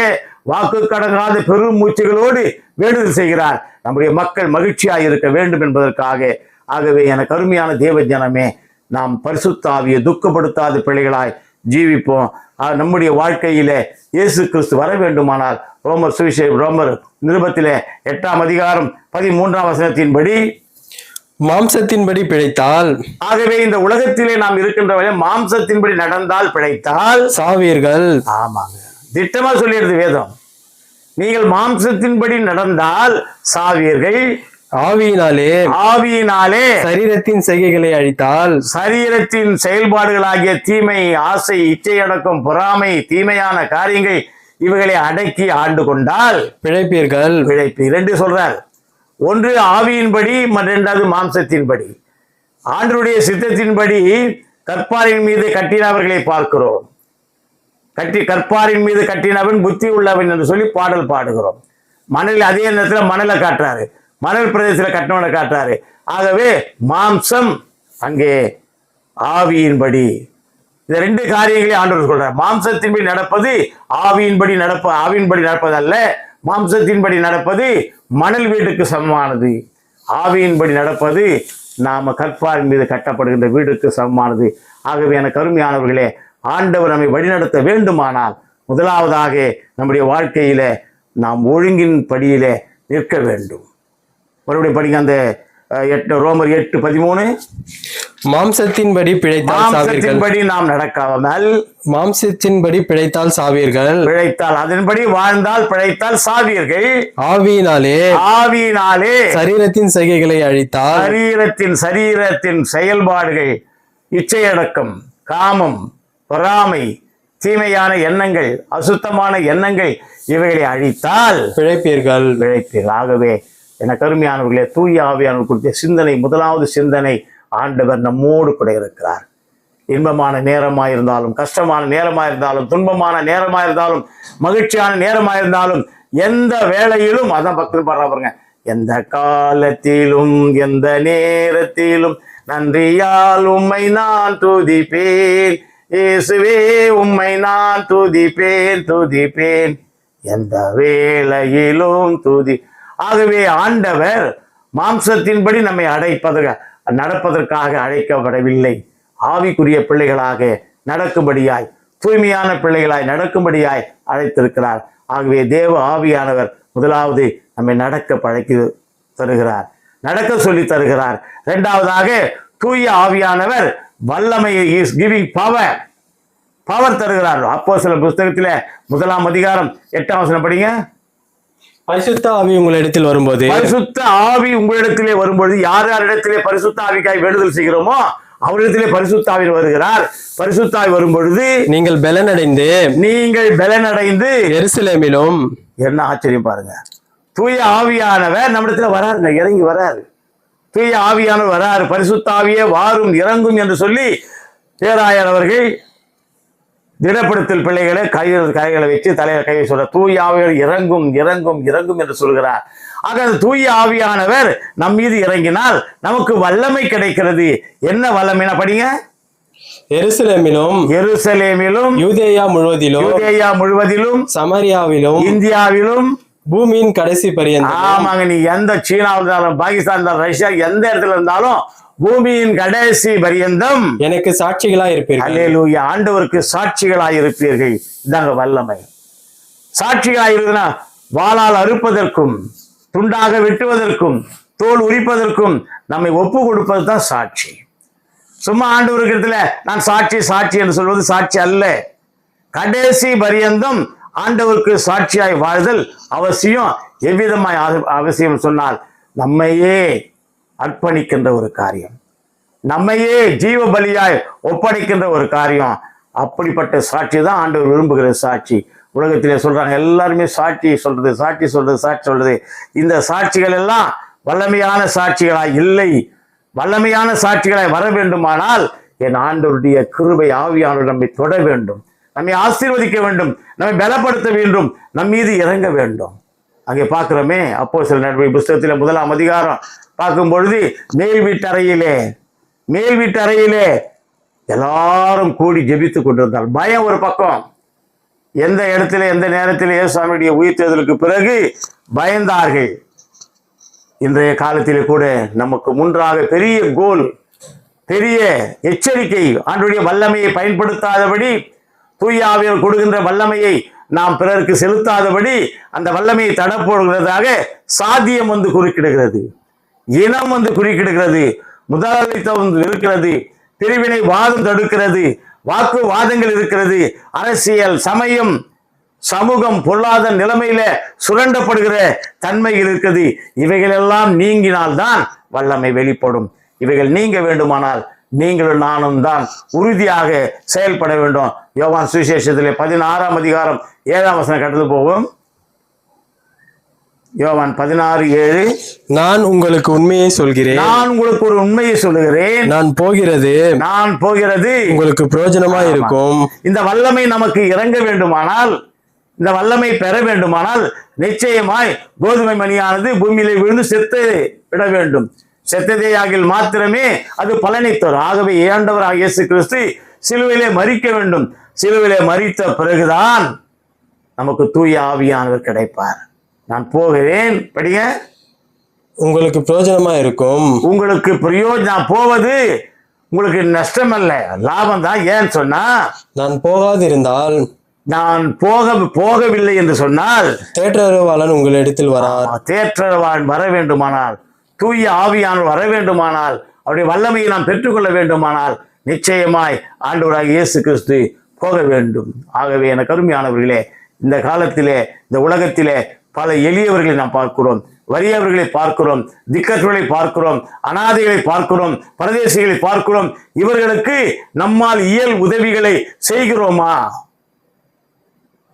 வாக்கு கடங்காத பெரும் மூச்சுகளோடு வேண்டுதல் செய்கிறார். நம்முடைய மக்கள் மகிழ்ச்சியாக இருக்க வேண்டும் என்பதற்காக. ஆகவே எனக்கு அருமையான தேவ ஜனமே, நாம் பரிசுத்த ஆவியை துக்கப்படுத்தாத பிள்ளைகளாய் ஜீவிப்போம். நம்முடைய வாழ்க்கையிலே இயேசு கிறிஸ்து வர வேண்டுமானால் ரோமர் நிருபத்திலே 8ஆம் அதிகாரம் 13ஆம் வசனத்தின்படி மாம்சத்தின்படி பிழைத்தால், ஆகவே இந்த உலகத்திலே நாம் இருக்கின்றவரை மாம்சத்தின்படி நடந்தால் பிழைத்தால் சாவீர்கள். ஆமாங்க, திட்டமா சொல்லிடுது வேதம். நீங்கள் மாம்சத்தின்படி நடந்தால் சாவீர்கள், ஆவியினாலே சரீரத்தின் செய்கைகளை அழித்தால், சரீரத்தின் செயல்பாடுகளாகிய தீமை, ஆசை, இச்சையடக்கம், பொறாமை, தீமையான காரியங்கள் இவைகளை அடக்கி ஆண்டு கொண்டால் பிழைப்பீர்கள். இரண்டு சொல்றார். ஒன்று ஆவியின்படி, இரண்டாவது மாம்சத்தின்படி. ஆண்டவருடைய சித்தத்தின்படி கற்பாரின் மீது கட்டினவர்களை பார்க்கிறோம். கற்பாரின் மீது கட்டினவன் புத்தி உள்ளவன் என்று சொல்லி பாடல் பாடுகிறோம். மணல், அதே நேரத்தில் மணலை காட்டுறாரு, மணல் பிரதேசத்தில் கட்டினவனை காட்டுறாரு. ஆகவே மாம்சம், அங்கே ஆவியின்படி. இந்த ரெண்டு காரியங்களையும் ஆண்டவர் சொல்றார். மாம்சத்தின்படி நடப்பது ஆவியின்படி நடப்பது அல்ல. மாம்சத்தின்படி நடப்பது மணல் வீட்டுக்கு சமமானது. ஆவியின்படி நடப்பது நாம கற்பாரின் மீது கட்டப்படுகின்ற வீடுக்கு சமமானது. ஆகவே எனக்கு அருமையானவர்களே, ஆண்டவர் நம்மை வழிநடத்த வேண்டுமானால் முதலாவதாக நம்முடைய வாழ்க்கையில நாம் ஒழுங்கின் படியிலே நிற்க வேண்டும். மறுபடியும் படிங்க அந்த ரோமர் 8:13. மாம்சத்தின்படி நாம் நடக்காமல், மாம்சத்தின்படி பிழைத்தால் சாவீர்கள். அதன்படி வாழ்ந்தால் பிழைத்தால் சாவீர்கள். ஆவியினாலே சரீரத்தின் செய்கைகளை அழித்தால், சரீரத்தின் செயல்பாடுகள், இச்சையடக்கம், காமம், பொறாமை, தீமையான எண்ணங்கள், அசுத்தமான எண்ணங்கள் இவைகளை அழித்தால் பிழைப்பீர்கள். ஆகவே எனக்கு அருமையானவர்களே, தூய ஆவியானவர் கொடுத்த சிந்தனை, முதலாவது சிந்தனை, ஆண்டவர் நம்மோடு கூட இருக்கிறார். இன்பமான நேரமாக இருந்தாலும், கஷ்டமான நேரமாக இருந்தாலும், துன்பமான நேரமாக இருந்தாலும், மகிழ்ச்சியான நேரமாக இருந்தாலும், எந்த வேளையிலும், அதான் பக்தர் பாடுறாங்க, எந்த காலத்திலும் எந்த நேரத்திலும் நன்றியால் உம்மை நான் துதிப்பேன், இயேசுவே உம்மை நான் துதிப்பேன், எந்த வேளையிலும் துதி. ஆகவே ஆண்டவர் மாம்சத்தின்படி நம்மை நடப்பதற்காக அழைக்கப்படவில்லை. ஆவிக்குரிய பிள்ளைகளாக நடக்கும்படியாய், தூய்மையான பிள்ளைகளாய் நடக்கும்படியாய் அழைத்திருக்கிறார். ஆகவே தேவ ஆவியானவர் முதலாவது நம்மை நடக்க பழக்கி தருகிறார், நடக்க சொல்லி தருகிறார். இரண்டாவதாக தூய ஆவியானவர் வல்லமையை, இஸ் கிவிங் பவர் தருகிறார். அப்போஸ்தலர் புஸ்தகத்தில் 1ஆம் அதிகாரம் 8ஆம் வசனம் படிங்க. பரிசுத்த ஆவி உங்களிடத்தில் வரும்போது, பரிசுத்த ஆவி உங்களிடத்திலே வரும்போது, யார் யாரிடத்திலே பரிசுத்த ஆவிக்காய் வேண்டுதல் செய்கிறோமோ அவரிடத்திலே பரிசுத்த ஆவி வருகிறார். பரிசுத்த ஆவி வரும்பொழுது நீங்கள் பலனடைந்து எருசலேமிலும். என்ன ஆச்சரியம் பாருங்க, தூய ஆவியானவர் நம்மிடத்துல வராருங்க, இறங்கி வராரு. தூய ஆவியானவர் வராரு. பரிசுத்த ஆவியே வாரும் இறங்கும் என்று சொல்லி பேராயர் அவர்கள் திடப்படுத்தல் பிள்ளைகளை கைகளை வச்சு தலையில கையை சொல்ற, தூய ஆவியார் இறங்கும் இறங்கும் இறங்கும் என்று சொல்கிறார். ஆக அந்த தூய ஆவியானவர் நம் மீது இறங்கினால் நமக்கு வல்லமை கிடைக்கிறது. என்ன வல்லமைனா படிங்க. எருசலேமிலும் யூதேயா முழுவதிலும் சமரியாவிலும் இந்தியாவிலும் பூமியின் கடைசி பரியந்தம். ஆமாங்க, நீ எந்த சீனாவில் இருந்தாலும், பாகிஸ்தான் இருந்தாலும், ரஷ்யா, எந்த இடத்துல இருந்தாலும் பூமியின் கடைசி பரியந்தம் எனக்கு சாட்சிகளாய் இருப்பீர்கள். அல்லேலூயா, ஆண்டவருக்கு சாட்சிகளாய் இருப்பீர்கள். இதாங்க வல்லமை. சாட்சிகளாய் இருக்குதுன்னா வாளால் அறுப்பதற்கும், துண்டாக வெட்டுவதற்கும், தோல் உரிப்பதற்கும் நம்மை ஒப்பு கொடுப்பது தான் சாட்சி. சும்மா ஆண்டவருக்கு இடத்துல நான் சாட்சி என்று சொல்வது சாட்சி அல்ல. கடைசி பரியந்தம் ஆண்டவருக்கு சாட்சியாய் வாழ்தல் அவசியம். எவ்விதமாய் அவசியம் சொன்னால், நம்மையே அர்ப்பணிக்கின்ற ஒரு காரியம், நம்மையே ஜீவ பலியாய் ஒப்படைக்கின்ற ஒரு காரியம். அப்படிப்பட்ட சாட்சி தான் ஆண்டவர் விரும்புகிற சாட்சி. உலகத்திலே சொல்றாங்க எல்லாருமே சாட்சி சொல்றது. இந்த சாட்சிகள் எல்லாம் வல்லமையான சாட்சிகளாய் இல்லை. வல்லமையான சாட்சிகளாய் வர வேண்டுமானால் என் ஆண்டவருடைய கிருபை ஆவியானவர் நம்மை தொட வேண்டும், நம்மை ஆசீர்வதிக்க வேண்டும், நம்மை பலப்படுத்த வேண்டும், நம் மீது இறங்க வேண்டும். அங்கே பார்க்கிறோமே, அப்போஸ்தலர் நடவடிக்கை புஸ்தகத்தில் 1ஆம் அதிகாரம் பார்க்கும் பொழுது மேல் வீட்டறையிலே எல்லாரும் கூடி ஜெபித்து கொண்டிருந்தார். பயம் ஒரு பக்கம், எந்த இடத்துல எந்த நேரத்தில் இயேசுவினுடைய உயிர்த்தெழுதலுக்கு பிறகு பயந்தார்கள். இன்றைய காலத்திலே கூட நமக்கு முன்றாக பெரிய கோல், பெரிய எச்சரிக்கை, ஆண்டவருடைய வல்லமையை பயன்படுத்தாதபடி, தூய ஆவியானவர் கொடுக்கின்ற வல்லமையை நாம் பிறருக்கு செலுத்தாதபடி அந்த வல்லமையை தடப்போடுகிறதாக சாதியம் வந்து குறுக்கிடுகிறது, இனம் வந்து குறுக்கிடுகிறது, முதலாளித்துவம் இருக்கிறது, பிரிவினை வாதம் தடுக்கிறது, வாக்குவாதங்கள் இருக்கிறது, அரசியல், சமயம், சமூகம், பொருளாதார நிலைமையில சுரண்டப்படுகிற தன்மைகள் இருக்குது. இவைகளெல்லாம் நீங்கினால்தான் வல்லமை வெளிப்படும். இவைகள் நீங்க வேண்டுமானால் நீங்களும் நானும் தான் உறுதியாக செயல்பட வேண்டும். யோவான் சுவிசேஷத்திலே 16ஆம் அதிகாரம் 7ஆம் வசனம் கடந்து போவோம். யோவான் 16:7. நான் உங்களுக்கு உண்மையை சொல்கிறேன், நான் உங்களுக்கு ஒரு உண்மையை சொல்லுகிறேன், நான் போகிறது உங்களுக்கு பிரயோஜனமா இருக்கும். இந்த வல்லமை நமக்கு இறங்க வேண்டுமானால், இந்த வல்லமை பெற வேண்டுமானால் நிச்சயமாய் கோதுமை மணியானது பூமியிலே விழுந்து செத்து விட வேண்டும். செத்ததே ஆகில் மாத்திரமே அது பலனை தரும். ஆகவே ஆண்டவராகிய இயேசு கிறிஸ்து சிலுவையிலே மரிக்க வேண்டும். சிலுவையிலே மரித்த பிறகுதான் நமக்கு தூய ஆவியானவர் கிடைப்பார். நான் போகிறேன், படிங்க. உங்களுக்கு பிரயோஜனமா இருக்கும். உங்களுக்கு பிரயோஜனம், போவது உங்களுக்கு நஷ்டம் அல்ல, லாபம் தான். ஏன்னு சொன்னா, நான் போகாதிருந்தால், நான் போகவில்லை என்று சொன்னால் தேற்றரவாளன் உங்களிடத்தில் வரார். தேற்றரவாளன் வர வேண்டுமானால், தூய ஆவியானவர் வர வேண்டுமானால், அவருடைய வல்லமையை நாம் பெற்றுக்கொள்ள வேண்டுமானால் நிச்சயமாய் ஆண்டவராகிய இயேசு கிறிஸ்து போக வேண்டும். ஆகவே எனக்கு அருமையானவர்களே, இந்த காலத்திலே, இந்த உலகத்திலே பல எளியவர்களை நாம் பார்க்கிறோம், வறியவர்களை பார்க்கிறோம், திக்கற்றவர்களை பார்க்கிறோம், அனாதைகளை பார்க்கிறோம், பரதேசிகளை பார்க்கிறோம். இவர்களுக்கு நம்மால் இயல் உதவிகளை செய்கிறோமா?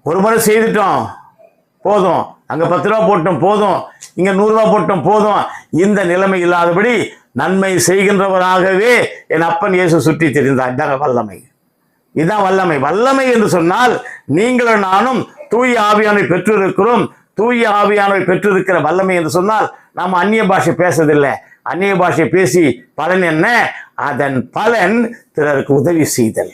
ஒரு முறை செய்துட்டோம் போதும், அங்க 10 ரூபா போட்டோம் போதும், இங்க 100 ரூபா போட்டோம் போதும், இந்த நிலைமை இல்லாதபடி நன்மை செய்கின்றவராகவே என் அப்பன் இயேசு சுற்றி தெரிந்தார். இதாங்க வல்லமை, இதுதான் வல்லமை. வல்லமை என்று சொன்னால் நீங்களும் நானும் தூய ஆவியானவை பெற்றிருக்கிறோம். தூய ஆவியானவை பெற்றிருக்கிற வல்லமை என்று சொன்னால் நாம் அந்நிய பாஷை பேசுவதில்லை. அந்நிய பாஷை பேசி பலன் என்ன? அதன் பலன் பிறருக்கு உதவி செய்தல்,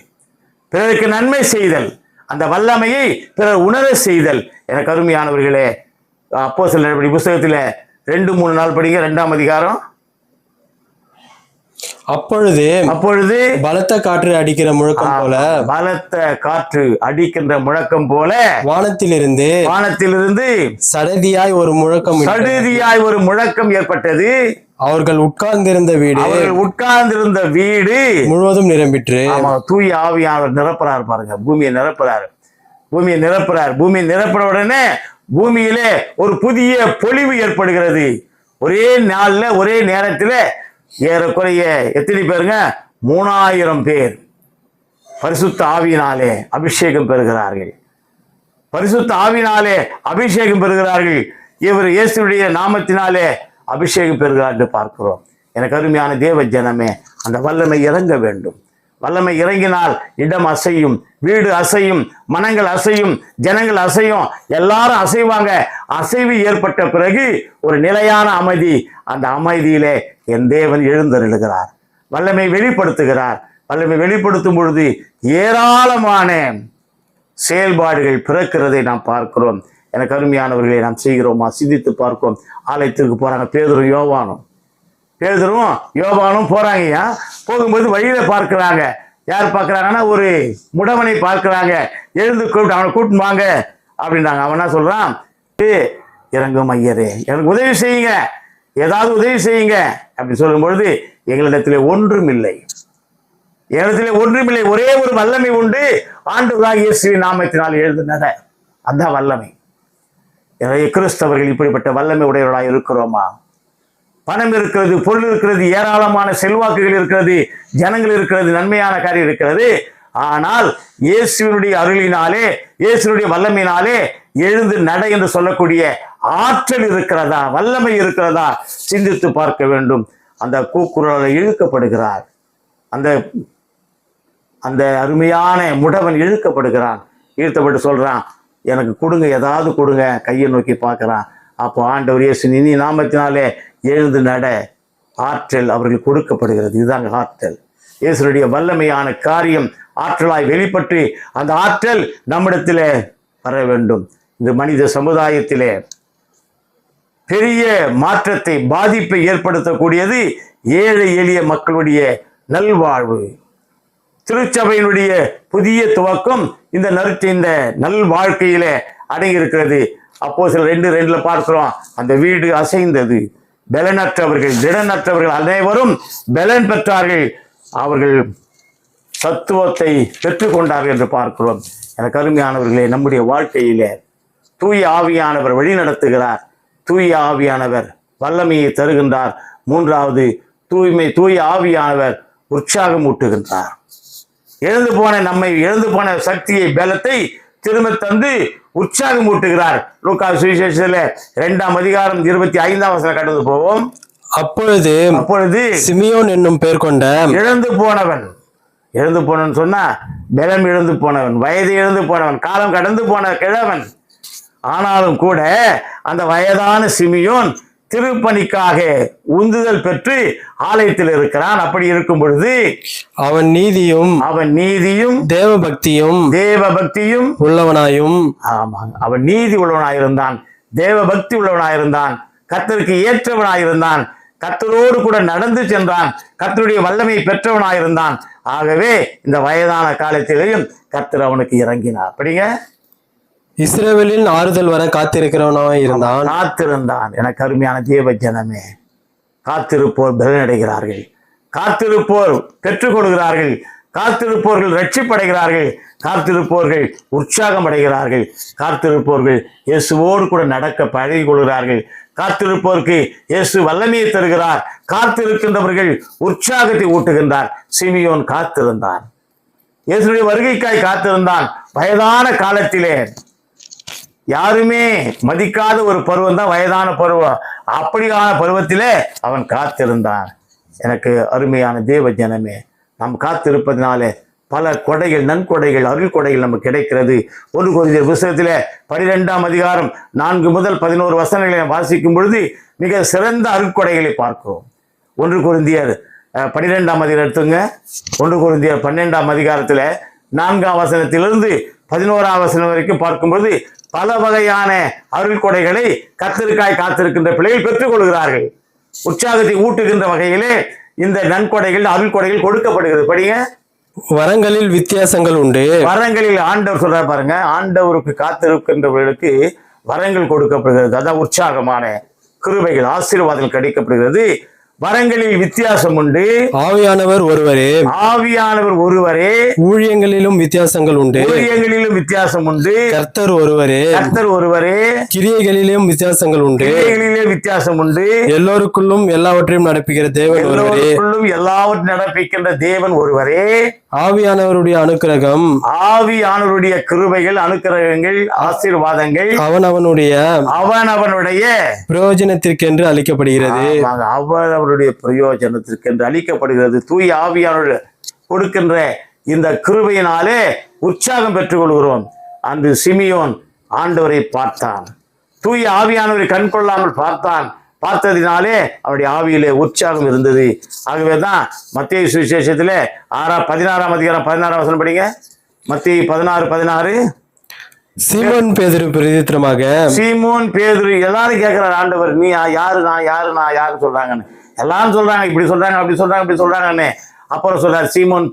பிறருக்கு நன்மை செய்தல், அந்த வல்லமையை பிறர் உணர செய்தல். எனக்கு அருமையானவர்களே, அப்போஸ்தலர் நடவடிக்கை புஸ்தகத்தில் 2-3 நாள் படிங்க, 2ஆம் அதிகாரம். அப்பொழுது பலத்த காற்று அடிக்கிற முழக்கம் போல, பலத்த காற்று அடிக்கின்ற முழக்கம் போல வானத்திலிருந்து சடதியாய் ஒரு முழக்கம் ஏற்பட்டது. அவர்கள் உட்கார்ந்திருந்த வீடு முழுவதும் நிரம்பிற்று. தூய ஆவியானவர் நிரப்புறார் பாருங்க, பூமியை நிரப்புறார். பூமியை நிரப்புற உடனே பூமியிலே ஒரு புதிய பொலிவு ஏற்படுகிறது. ஒரே நாள்ல, ஒரே நேரத்தில் ஏறக்குறைய எத்தனை பேருங்க? 3000 பேர் பரிசுத்த ஆவியினாலே அபிஷேகம் பெறுகிறார்கள். இவர் இயேசுடைய நாமத்தினாலே அபிஷேகம் பெறுகிறார் என்று பார்க்கிறோம். எனக்கு அருமையான தேவ ஜனமே, அந்த வல்லமை இறங்க வேண்டும். வல்லமை இறங்கினால் இடம் அசையும், வீடு அசையும், மனங்கள் அசையும், ஜனங்கள் அசையும், எல்லாரும் அசைவாங்க. அசைவு ஏற்பட்ட பிறகு ஒரு நிலையான அமைதி, அந்த அமைதியிலே என் தேவன் எழுந்தருளுகிறார், வல்லமை வெளிப்படுத்துகிறார். வல்லமை வெளிப்படுத்தும் பொழுது ஏராளமான செயல்பாடுகள் பிறக்கிறதை நாம் பார்க்கிறோம். எனக்கு அருமையானவர்களை நாம் செய்கிறோமா? சிந்தித்து பார்க்கிறோம். ஆலயத்திற்கு போறாங்க பேதுரும் யோவானும் போறாங்கய்யா. போகும்போது வழியில பார்க்கிறாங்க. யார் பார்க்கிறாங்கன்னா, ஒரு முடவனை பார்க்கிறாங்க. எழுந்து அவனை கூட்டின்னு வாங்க அப்படின்றாங்க. அவன் என்ன சொல்றான்? இறங்கும் ஐயரே, எனக்கு உதவி செய்யுங்க, ஏதாவது உதவி செய்யுங்க அப்படின்னு சொல்லும் பொழுது, எங்களிடத்திலே ஒன்றும் இல்லை, ஒரே ஒரு வல்லமை உண்டு, ஆண்டவராகிய இயேசுவின் நாமத்தினால் எழுதுனத, அதான் வல்லமை. கிறிஸ்தவர்கள் இப்படிப்பட்ட வல்லமை உடையவர்களாக இருக்கிறோமா? பணம் இருக்கிறது, பொருள் இருக்கிறது, ஏராளமான செல்வாக்குகள் இருக்கிறது, ஜனங்கள் இருக்கிறது, நன்மையான காரியம் இருக்கிறது. ஆனால் இயேசுவினுடைய அருளினாலே, இயேசுவினுடைய வல்லமையினாலே எழுந்து நட என்று சொல்லக்கூடிய ஆற்றல் இருக்கிறதா? வல்லமை இருக்கிறதா? சிந்தித்து பார்க்க வேண்டும். அந்த கூக்குரலை இழுக்கப்படுகிறார். அந்த அருமையான முடவன் இழுக்கப்படுகிறான். இழுத்தப்பட்டு சொல்றான், எனக்கு கொடுங்க, ஏதாவது கொடுங்க. கையை நோக்கி பார்க்கறான். அப்போ ஆண்டவர் இயேசு இனி நாமத்தினாலே எழுந்து நட ஆற்றல் அவர்கள் கொடுக்கப்படுகிறது. இதுதாங்க ஆற்றல். இயேசுடைய வல்லமையான காரியம் ஆற்றலாய் வெளிப்பட்டு அந்த ஆற்றல் நம்மிடத்திலே வர வேண்டும். இந்த மனித சமுதாயத்திலே பெரிய மாற்றத்தை பாதிப்பை ஏற்படுத்தக்கூடியது ஏழை எளிய மக்களுடைய நல்வாழ்வு. திருச்சபையினுடைய புதிய துவக்கம் இந்த நல் வாழ்க்கையில அடங்கியிருக்கிறது. அப்போஸ்தலர் 2:2 பார்க்கிறோம், அந்த வீடு அசைந்தது. பலனற்றவர்கள் திடனற்றவர்கள் அனைவரும் பலன் பெற்றார்கள், அவர்கள் சத்துவத்தை பெற்றுக்கொண்டார்கள் என்று பார்க்கிறோம். எனக்கு அருமையானவர்களே, நம்முடைய வாழ்க்கையிலே தூய ஆவியானவர் வழி நடத்துகிறார். தூய ஆவியானவர் வல்லமையை தருகின்றார். மூன்றாவது, தூய ஆவியானவர் உற்சாகம் ஊட்டுகின்றார். எழுந்து போன சக்தியை பலத்தை திரும்ப தந்து உற்சாகம் ஊட்டுகிறார். லூக்கா சுவிசேஷத்துல 2ஆம் அதிகாரம் 25ஆம் வசனம் கடந்து போவோம். அப்பொழுது சிமியோன் என்னும் பேர் கொண்ட இழந்து போனவன் சொன்னா பலம் இழந்து போனவன், வயது இழந்து போனவன், காலம் கடந்து போன கிழவன். ஆனாலும் கூட அந்த வயதான சிமியோன் திருப்பணிக்காக உந்துதல் பெற்று ஆலயத்தில் இருக்கிறான். அப்படி இருக்கும் பொழுது அவன் நீதியும் தேவ பக்தியும் உள்ளவனாயும், ஆமாங்க, அவன் நீதி உள்ளவனாயிருந்தான், தேவ பக்தி உள்ளவனாயிருந்தான், கர்த்தருக்கு ஏற்றவனாயிருந்தான், கர்த்தரோடு கூட நடந்து சென்றான், கர்த்தருடைய வல்லமை பெற்றவனாயிருந்தான். ஆகவே இந்த வயதான காலத்திலேயும் கர்த்தர் அவனுக்கு இறங்கினார். அப்படிங்க, இஸ்ரவேலின் ஆறுதல் வர காத்திருக்கிறவனாய் காத்திருந்தான். எனக்கு அருமையான தேவ ஜனமே, காத்திருப்போர் பலனடைகிறார்கள், காத்திருப்போர் பெற்றுக் கொடுக்கிறார்கள், காத்திருப்போர்கள் ரட்சிப்படைகிறார்கள், காத்திருப்போர்கள் உற்சாகம் அடைகிறார்கள், காத்திருப்போர்கள் இயேசுவோடு கூட நடக்க பழகி கொள்கிறார்கள், காத்திருப்போருக்கு இயேசு வல்லமையை தருகிறார், காத்திருக்கின்றவர்கள் உற்சாகத்தை ஊட்டுகின்றார். சிமியோன் காத்திருந்தான், இயேசுடைய வருகைக்காய் காத்திருந்தான். வயதான காலத்திலே யாருமே மதிக்காத ஒரு பருவம் தான் வயதான பருவம். அப்படியான பருவத்திலே அவன் காத்திருந்தான். எனக்கு அருமையான தேவ ஜனமே, நாம் காத்திருப்பதனாலே பல கொடைகள், நன்கொடைகள், அருள் கொடைகள் நமக்கு கிடைக்கிறது. 1 கொரிந்தியர் புத்தகத்திலே 12ஆம் அதிகாரம் 4 முதல் 11 வசனங்களை வாசிக்கும் பொழுது மிக சிறந்த அருட்கொடைகளை பார்க்கிறோம். 1 கொரிந்தியர் 12ஆம் அதிகாரம் எடுத்துங்க. 1 கொரிந்தியர் 12ஆம் அதிகாரத்தில் 4ஆம் வசனத்திலிருந்து 11ஆம் வசனம் வரைக்கும் பார்க்கும்பொழுது பல வகையான அருள் கொடைகளை கர்த்தருக்காய் காத்திருக்கின்ற பிள்ளைகள் பெற்றுக் கொள்கிறார்கள். உற்சாகத்தை ஊட்டுகின்ற வகையிலே இந்த நன்கொடைகள், அருள் கொடைகள் கொடுக்கப்படுகிறது. படிங்க. வரங்களில் வித்தியாசங்கள் உண்டு. வரங்களில் ஆண்டவர் சொல்ற பாருங்க, ஆண்டவருக்கு காத்திருக்கின்றவர்களுக்கு வரங்கள் கொடுக்கப்படுகிறது. அதான் உற்சாகமான கிருபைகள், ஆசீர்வாதங்கள் கிடைக்கப்படுகிறது. வரங்களில் வித்தியாசம் உண்டு. ஆவியானவர் ஒருவரே, ஊழியங்களிலும் வித்தியாசங்கள் உண்டு. வித்தியாசம் உண்டு. கர்த்தர் ஒருவரே, கிரியைகளிலும் வித்தியாசங்கள் உண்டு. வித்தியாசம் உண்டு. எல்லோருக்குள்ளும் எல்லாவற்றையும் நடப்பிக்கிற தேவன் ஒருவரே. எல்லாவற்றையும் நடப்பிக்கின்ற தேவன் ஒருவரே. ஆவியானவருடைய அனுக்கிரகம், ஆவியானவருடைய கிருபைகள், அனுக்கிரகங்கள், ஆசீர்வாதங்கள் அவனவனுடைய பிரயோஜனத்திற்கென்று அளிக்கப்படுகிறது. அவருடைய பிரயோஜனத்திற்கென்று அளிக்கப்படுகிறது. தூய ஆவியானவர் கொடுக்கின்ற இந்த கிருபையினாலே உற்சாகம் பெற்றுக் கொள்கிறோம். அன்று சிமியோன் ஆண்டவரை பார்த்தான், தூய ஆவியானவரை கண் கொள்ளாமல் பார்த்தான். பார்த்ததினாலே அவருடைய ஆவியிலே உற்சாகம் இருந்தது. ஆகவேதான் மத்தேயு சுவிசேஷத்திலே 16ஆம் அதிகாரம் 16ஆம் வசனம் படிங்க. மத்தேயு 16:16. சீமோன் பேதுரு பிரதித்திரமாக, சீமோன் பேதுரு எல்லாரும் கேட்கிறார், ஆண்டவர் நீ யாரு, நான் யாரு சொல்றாங்கன்னு. எல்லாரும் சொல்றாங்க, இப்படி சொல்றாங்க, அப்படி சொல்றாங்க, இப்படி சொல்றாங்கன்னு. அப்புறம் சொல்றார், சீமோன்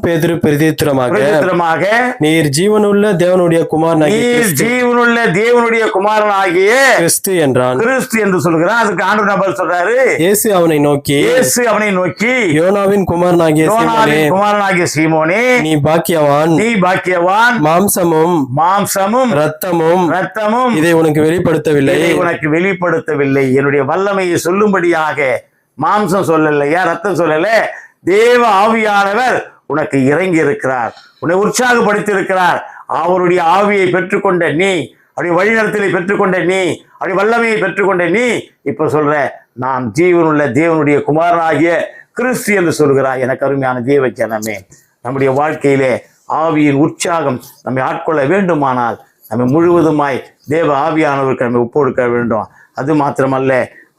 பேதுரு பிரதித்திரமாக, நீர் ஜீவனுள்ள தேவனுடைய குமாரனாகிய கிறிஸ்து என்றான். கிறிஸ்து என்று சொல்கிறான். அதுக்கு ஆண்டவர் நபர் சொல்றாரு, இயேசு அவனை நோக்கி யோனாவின் குமாரனாகிய சீமோனே, நீ பாக்கியவான், மாம்சமும் இரத்தமும் இதை உனக்கு வெளிப்படுத்தவில்லை, என்னுடைய வல்லமையை சொல்லும்படியாக மாம்சம் சொல்லலையா, ரத்தம் சொல்லல, தேவ ஆவியானவர் உனக்கு இறங்கி இருக்கிறார், உன்னை உற்சாகப்படுத்தி இருக்கிறார். அவருடைய ஆவியை பெற்றுக்கொண்ட நீ, அப்படி வழிநடத்தலை பெற்றுக்கொண்ட நீ, அப்படி வல்லமையை பெற்றுக்கொண்ட நீ இப்ப சொல்ற, நாம் ஜீவனுள்ள தேவனுடைய குமாரனாகிய கிறிஸ்து என்று சொல்கிறார். எனக்கு அருமையான தேவ ஜனமே, நம்முடைய வாழ்க்கையிலே ஆவியின் உற்சாகம் நம்மை ஆட்கொள்ள வேண்டுமானால் நம்ம முழுவதுமாய் தேவ ஆவியானவருக்கு நம்ம ஒப்புக்கொடுக்க வேண்டும். அது மாத்திரமல்ல,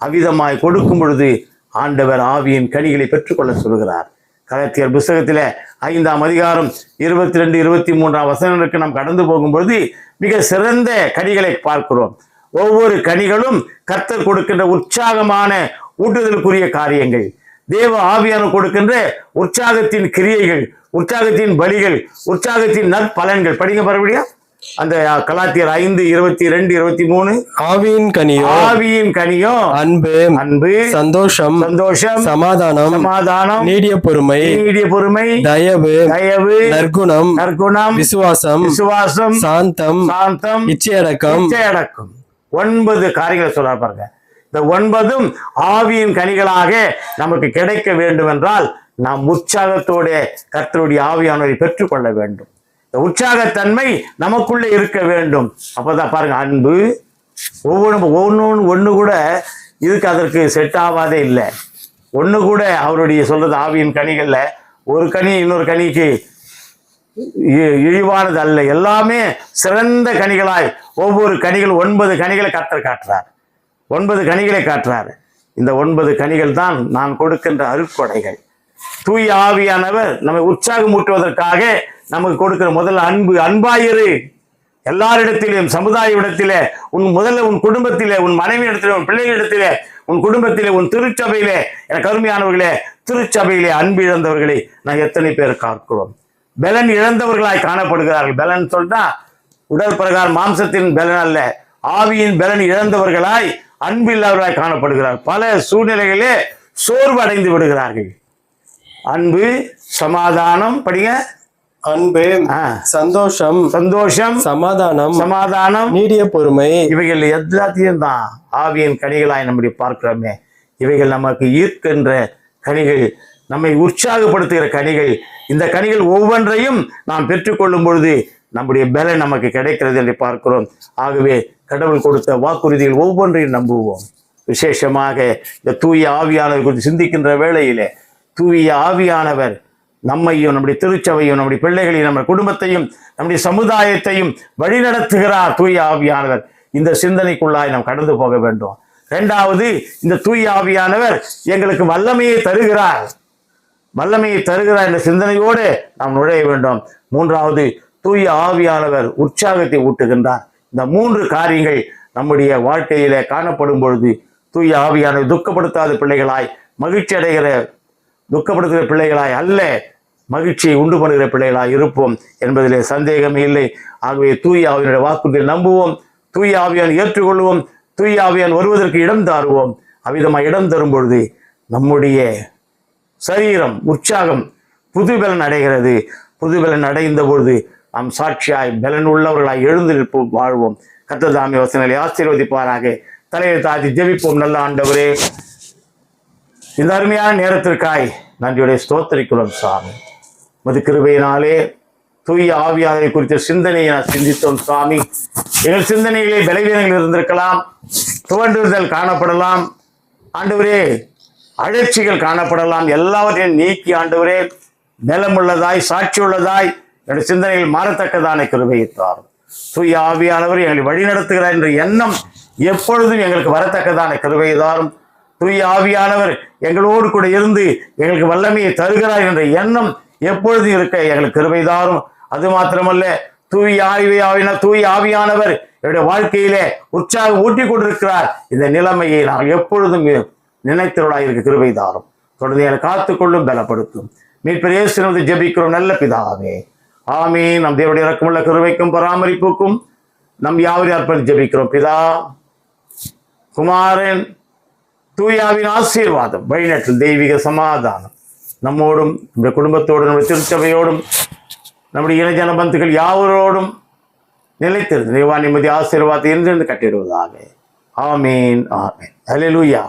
அவ்விதமாய் கொடுக்கும் பொழுது ஆண்டவர் ஆவியின் கனிகளை பெற்றுக்கொள்ள சொல்கிறார். கலாத்தியர் புஸ்தகத்தில் 5ஆம் அதிகாரம் 22, 23 வசனங்களுக்கு நாம் கடந்து போகும்பொழுது மிக சிறந்த கனிகளை பார்க்கிறோம். ஒவ்வொரு கனிகளும் கர்த்தர் கொடுக்கின்ற உற்சாகமான ஊட்டுதலுக்குரிய காரியங்கள், தேவ ஆவியானவர் கொடுக்கின்ற உற்சாகத்தின் கிரியைகள், உற்சாகத்தின் பலிகள், உற்சாகத்தின் நற்பலன்கள். படிங்க மறுபடியும் அந்த கலாத்தியர் 5, 22, 23. ஆவியின் கனியோ அன்பு, சந்தோஷம், சமாதானம், நீடிய பொறுமை, தயவு, நற்குணம், விசுவாசம், சாந்தம், இச்சையடக்கம். 9 காரியங்களை சொல்ல பாருங்க. இந்த 9ம் ஆவியின் கனிகளாக நமக்கு கிடைக்க வேண்டும் என்றால் நாம் உற்சாகத்தோட கர்த்தருடைய ஆவியானவரை பெற்றுக்கொள்ள வேண்டும். இந்த உற்சாகத்தன்மை நமக்குள்ளே இருக்க வேண்டும். அப்பதான் பாருங்க, அன்பு ஒன்று கூட இதுக்கு அதற்கு செட் ஆகாதே இல்லை. ஒன்று கூட அவருடைய சொல்றது ஆவியின் கனிகள்ல ஒரு கனி இன்னொரு கனிக்கு இழிவானது அல்ல. எல்லாமே சிறந்த கனிகளாய் ஒவ்வொரு கனிகள் 9 கனிகளை கர்த்தர் காட்டுறார். 9 கனிகளை காட்டுறார். இந்த 9 கனிகள் தான் நான் கொடுக்கின்ற அருட்கொடைகள். தூய ஆவியானவர் நம்மை உற்சாகமூட்டுவதற்காக நமக்கு கொடுக்கிற முதல்ல அன்பாயிரு. எல்லாரிடத்திலும், சமுதாய இடத்திலே, முதல்ல உன் குடும்பத்திலே, உன் மனைவி இடத்திலே, உன் பிள்ளைகளிடத்திலே, உன் குடும்பத்திலே, உன் திருச்சபையிலே, எனக்கு அருமையானவர்களே, திருச்சபையிலே அன்பு இழந்தவர்களை நான் எத்தனை பேர் பார்க்கிறோம். பலன் இழந்தவர்களாய் காணப்படுகிறார்கள். பலன் சொல்றா உடல் பிரகாரம் மாம்சத்தின் பலன் அல்ல, ஆவியின் பலன் இழந்தவர்களாய் அன்பு இல்லாதவர்களாய் காணப்படுகிறார். பல சூழ்நிலைகளே சோர்வு அடைந்து விடுகிறார்கள். அன்பு, சமாதானம், படிங்க, அன்பு, சந்தோஷம், சமாதானம், நீடிய பொறுமை, இவைகள் எல்லாத்தையும் தான் ஆவியின் கனிகளாய் நம்முடைய பார்க்கிறோமே. இவைகள் நமக்கு ஈர்க்கின்ற கனிகள், நம்மை உற்சாகப்படுத்துகிற கனிகள். இந்த கனிகள் ஒவ்வொன்றையும் நாம் பெற்றுக்கொள்ளும் பொழுது நம்முடைய பலன் நமக்கு கிடைக்கிறது என்று பார்க்கிறோம். ஆகவே கடவுள் கொடுத்த வாக்குறுதிகள் ஒவ்வொன்றையும் நம்புவோம். விசேஷமாக இந்த தூய ஆவியானவர் குறித்து சிந்திக்கின்ற வேளையிலே தூய ஆவியானவர் நம்மையும், நம்முடைய திருச்சபையும், நம்முடைய பிள்ளைகளையும், நம்ம குடும்பத்தையும், நம்முடைய சமுதாயத்தையும் வழிநடத்துகிறார் தூய ஆவியானவர். இந்த சிந்தனைக்குள்ளாய் நாம் கடந்து போக வேண்டும். 2வது, இந்த தூய ஆவியானவர் எங்களுக்கு வல்லமையை தருகிறார் என்ற சிந்தனையோடு நாம் நுழைய வேண்டும். 3வது, தூய ஆவியானவர் உற்சாகத்தை ஊட்டுகின்றார். இந்த 3 காரியங்கள் நம்முடைய வாழ்க்கையில காணப்படும் பொழுது தூய ஆவியானவர் துக்கப்படுத்தாத பிள்ளைகளாய், மகிழ்ச்சி அடைகிற துக்கப்படுத்துகிற பிள்ளைகளாய் அல்ல, மகிழ்ச்சியை உண்டு பண்ணுகிற பிள்ளைகளாய் இருப்போம் என்பதிலே சந்தேகமே இல்லை. ஆகவே தூய ஆவியானுடைய வாக்குறுதியை நம்புவோம், தூய ஆவியான் ஏற்றுக்கொள்வோம், தூய ஆவியான் வருவதற்கு இடம் தாருவோம். அவ்விதமாக இடம் தரும் பொழுது நம்முடைய சரீரம் உற்சாகம் புதுபலன் அடைகிறது. புதுபலன் அடைந்த பொழுது நாம் சாட்சியாய் பலன் உள்ளவர்களாய் எழுந்து வாழ்வோம். கர்த்தர் தாமே வசனங்களை ஆசீர்வதிப்பாராக. தலையை தாழ்த்தி ஜெபிப்போம். நல்ல ஆண்டவரே, இந்த அருமையான நேரத்திற்காய் நன்றியுடைய ஸ்தோத்திரிக்கிறோம் சாமி. மது கிருபையினாலே தூய ஆவியானவரை குறித்த சிந்தனையை நான் சிந்தித்தோம் சுவாமி. எங்கள் சிந்தனைகளே பலவீனங்கள் இருந்திருக்கலாம், துவண்டுதல் காணப்படலாம் ஆண்டவரே, அழற்சிகள் காணப்படலாம். எல்லாவற்றையும் நீக்கி ஆண்டவரே நிலமுள்ளதாய், சாட்சி உள்ளதாய் என்னுடைய சிந்தனைகள் மாறத்தக்கதான கிருபையை தாரும். தூய ஆவியானவர் எங்களை வழிநடத்துகிறார் என்ற எண்ணம் எப்பொழுதும் எங்களுக்கு வரத்தக்கதான கிருபையை தாரும். தூய ஆவியானவர் எங்களோடு கூட இருந்து எங்களுக்கு வல்லமையை தருகிறார் என்ற எண்ணம் எப்பொழுதும் இருக்க எங்களுக்கு கிருபை தாரும். அது மாத்திரமல்ல, தூய ஆவியானவர் என்னுடைய வாழ்க்கையிலே உற்சாகம் ஊட்டி கொண்டிருக்கிறார். இந்த நிலைமையை நாங்கள் எப்பொழுதும் நினைத்தவர்களாக இருக்க கிருபை தாரும். தொடர்ந்து என்னை காத்துக்கொள்ளும், பலப்படுத்தும். மீட்பர் இயேசுவின் ஜெபிக்கிறோம் நல்ல பிதாவே, ஆமீன். நம் தேவனுடைய இரக்கமுள்ள கிருபைக்கும் பராமரிப்புக்கும் நம் யாவரையும் அர்ப்பணித்து ஜெபிக்கிறோம். பிதா, குமாரன், தூயாவின் ஆசீர்வாதம், வழிநடத்தல், தெய்வீக சமாதானம் நம்மோடும், நம்முடைய குடும்பத்தோடும், நம்முடைய திருச்சபையோடும், நம்முடைய இனஜன பந்துக்கள் யாவரோடும் நிலைத்திருந்து நிவான் நிம்மதி ஆசீர்வாதத்தை இருந்து கட்டிடுவதாக. ஆமீன், ஆமீன். அல்லேலூயா.